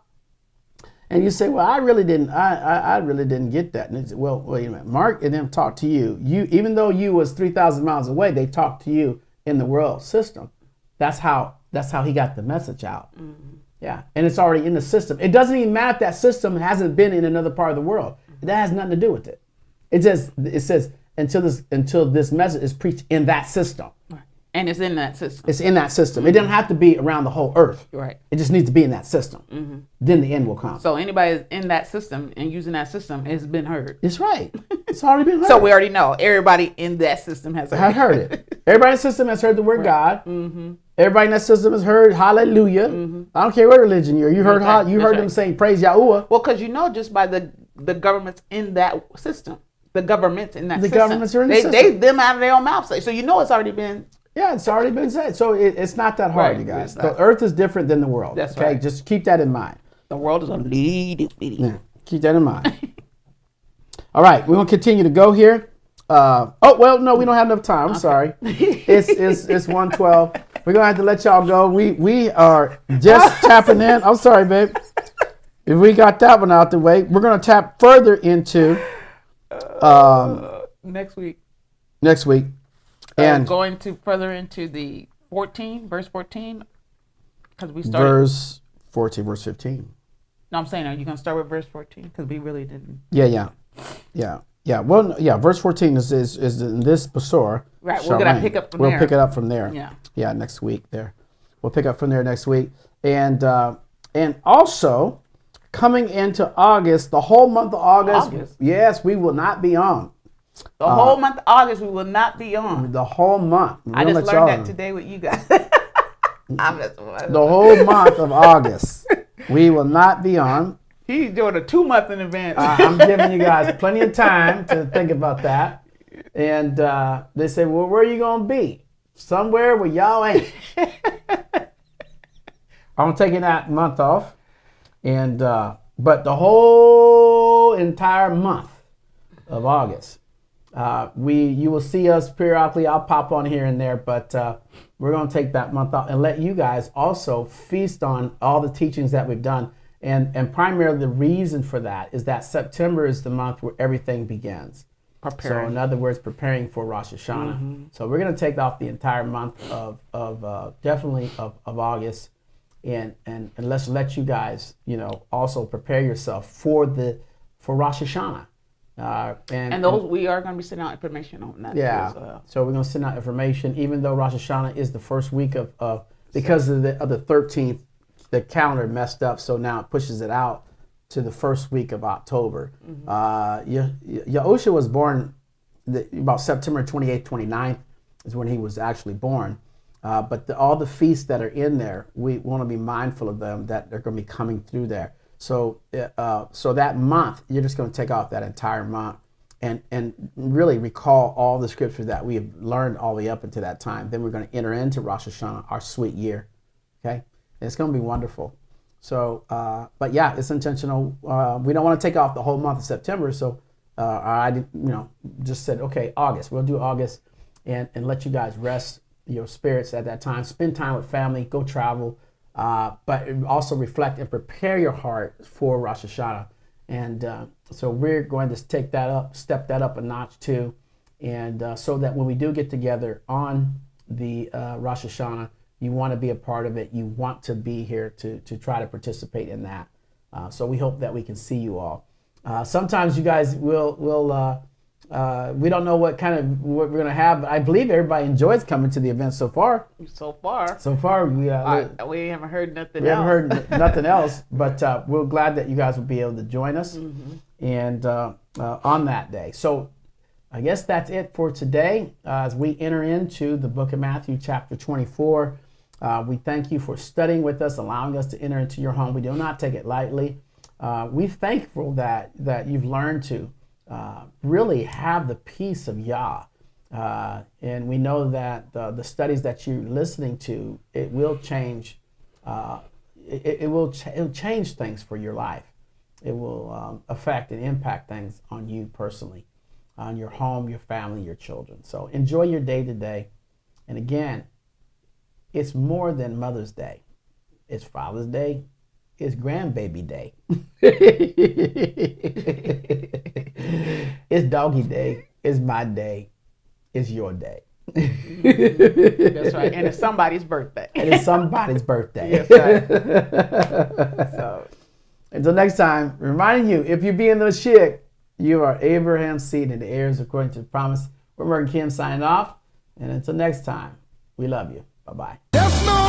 Speaker 2: and you say, "Well, I really didn't get that." And it's, well, wait a minute. Mark and them talked to you. You even though you was 3,000 miles away, they talked to you in the world system. That's how he got the message out. Mm-hmm. Yeah, and it's already in the system. It doesn't even matter if that system hasn't been in another part of the world. That has nothing to do with it. It says until this message is preached in that system.
Speaker 3: Right. And it's in that system.
Speaker 2: It's in that system. Mm-hmm. It doesn't have to be around the whole earth.
Speaker 3: Right.
Speaker 2: It just needs to be in that system. Mm-hmm. Then the end will come.
Speaker 3: So anybody that's in that system and using that system has been heard.
Speaker 2: It's right. It's already been heard.
Speaker 3: So we already know everybody in that system has
Speaker 2: heard it. Everybody in the system has heard the word God. Mm-hmm. Everybody in that system has heard hallelujah. Mm-hmm. I don't care what religion you're. You heard them saying praise Yahuwah.
Speaker 3: Well, because just by the governments in that system. The governments in that system. The
Speaker 2: governments are in the system.
Speaker 3: Them out of their own mouth. So it's already been.
Speaker 2: Yeah, it's already been said. So it's not that hard, you guys. The earth is different than the world.
Speaker 3: That's
Speaker 2: okay?
Speaker 3: Right.
Speaker 2: Just keep that in mind.
Speaker 3: The world is a lead.
Speaker 2: Yeah, keep that in mind. All right, we're going to continue to go here. We don't have enough time. I'm sorry. It's 1:12. We're going to have to let y'all go. We are just tapping in. I'm sorry, babe. If we got that one out the way, we're going to tap further into
Speaker 3: next week.
Speaker 2: And
Speaker 3: going to further into the verse 14, because we started.
Speaker 2: Verse 14, verse 15.
Speaker 3: No, I'm saying, are you going to start with verse 14? Because we really didn't.
Speaker 2: Yeah. Well, verse 14 is in this Besorah.
Speaker 3: Right, we're going to pick up from there.
Speaker 2: We'll pick it up from there.
Speaker 3: Yeah,
Speaker 2: next week there. We'll pick up from there next week. And also, coming into August, the whole month of August. Yes, we will not be on.
Speaker 3: The whole month of August, we will not be on.
Speaker 2: The whole month.
Speaker 3: I just learned that today with you guys.
Speaker 2: The whole month of August, we will not be on.
Speaker 3: He's doing a 2 month in advance.
Speaker 2: I'm giving you guys plenty of time to think about that. And they say, well, where are you going to be? Somewhere where y'all ain't. I'm taking that month off. And but the whole entire month of August, you will see us periodically. I'll pop on here and there, but we're going to take that month off and let you guys also feast on all the teachings that we've done. And primarily the reason for that is that September is the month where everything begins.
Speaker 3: Preparing.
Speaker 2: So in other words, preparing for Rosh Hashanah. Mm-hmm. So we're going to take off the entire month of August. and let's let you guys, also prepare yourself for Rosh Hashanah.
Speaker 3: And those we are going to be sending out information on that.
Speaker 2: Yeah.
Speaker 3: As well.
Speaker 2: So we're going to send out information, even though Rosh Hashanah is the first week of because of the 13th, the calendar messed up. So now it pushes it out to the first week of October. Yahusha was born about September 28th, 29th is when he was actually born. But all the feasts that are in there, we want to be mindful of them, that they're going to be coming through there. So so that month, you're just going to take off that entire month and really recall all the scriptures that we have learned all the way up until that time. Then we're going to enter into Rosh Hashanah, our sweet year. Okay? And it's going to be wonderful. So, but yeah, it's intentional. We don't want to take off the whole month of September. So I just said, okay, August. We'll do August and let you guys rest your spirits at that time. Spend time with family. Go travel. But also reflect and prepare your heart for Rosh Hashanah. And so we're going to step that up a notch too. And so that when we do get together on the Rosh Hashanah, you want to be a part of it. You want to be here to try to participate in that. So we hope that we can see you all. Sometimes you guys will we don't know what we're going to have, but I believe everybody enjoys coming to the event so far.
Speaker 3: So far,
Speaker 2: we
Speaker 3: haven't heard nothing else.
Speaker 2: We haven't heard nothing else, but we're glad that you guys will be able to join us and on that day. So I guess that's it for today. As we enter into the book of Matthew, chapter 24, we thank you for studying with us, allowing us to enter into your home. We do not take it lightly. We're thankful that you've learned to really have the peace of Yah. And we know that the studies that you're listening to, it will change. It will change things for your life. It will affect and impact things on you personally, on your home, your family, your children. So enjoy your day today. And again, it's more than Mother's Day. It's Father's Day. It's grandbaby day. It's doggy day. It's my day. It's your day.
Speaker 3: That's right. And it's somebody's birthday.
Speaker 2: And it's somebody's birthday.
Speaker 3: Yes, right. So
Speaker 2: until next time, reminding you, if you be in the Mashiach, you are Abraham's seed and the heirs according to the promise. We're Merton Kim signing off. And until next time, we love you. Bye-bye.
Speaker 1: Yes, no.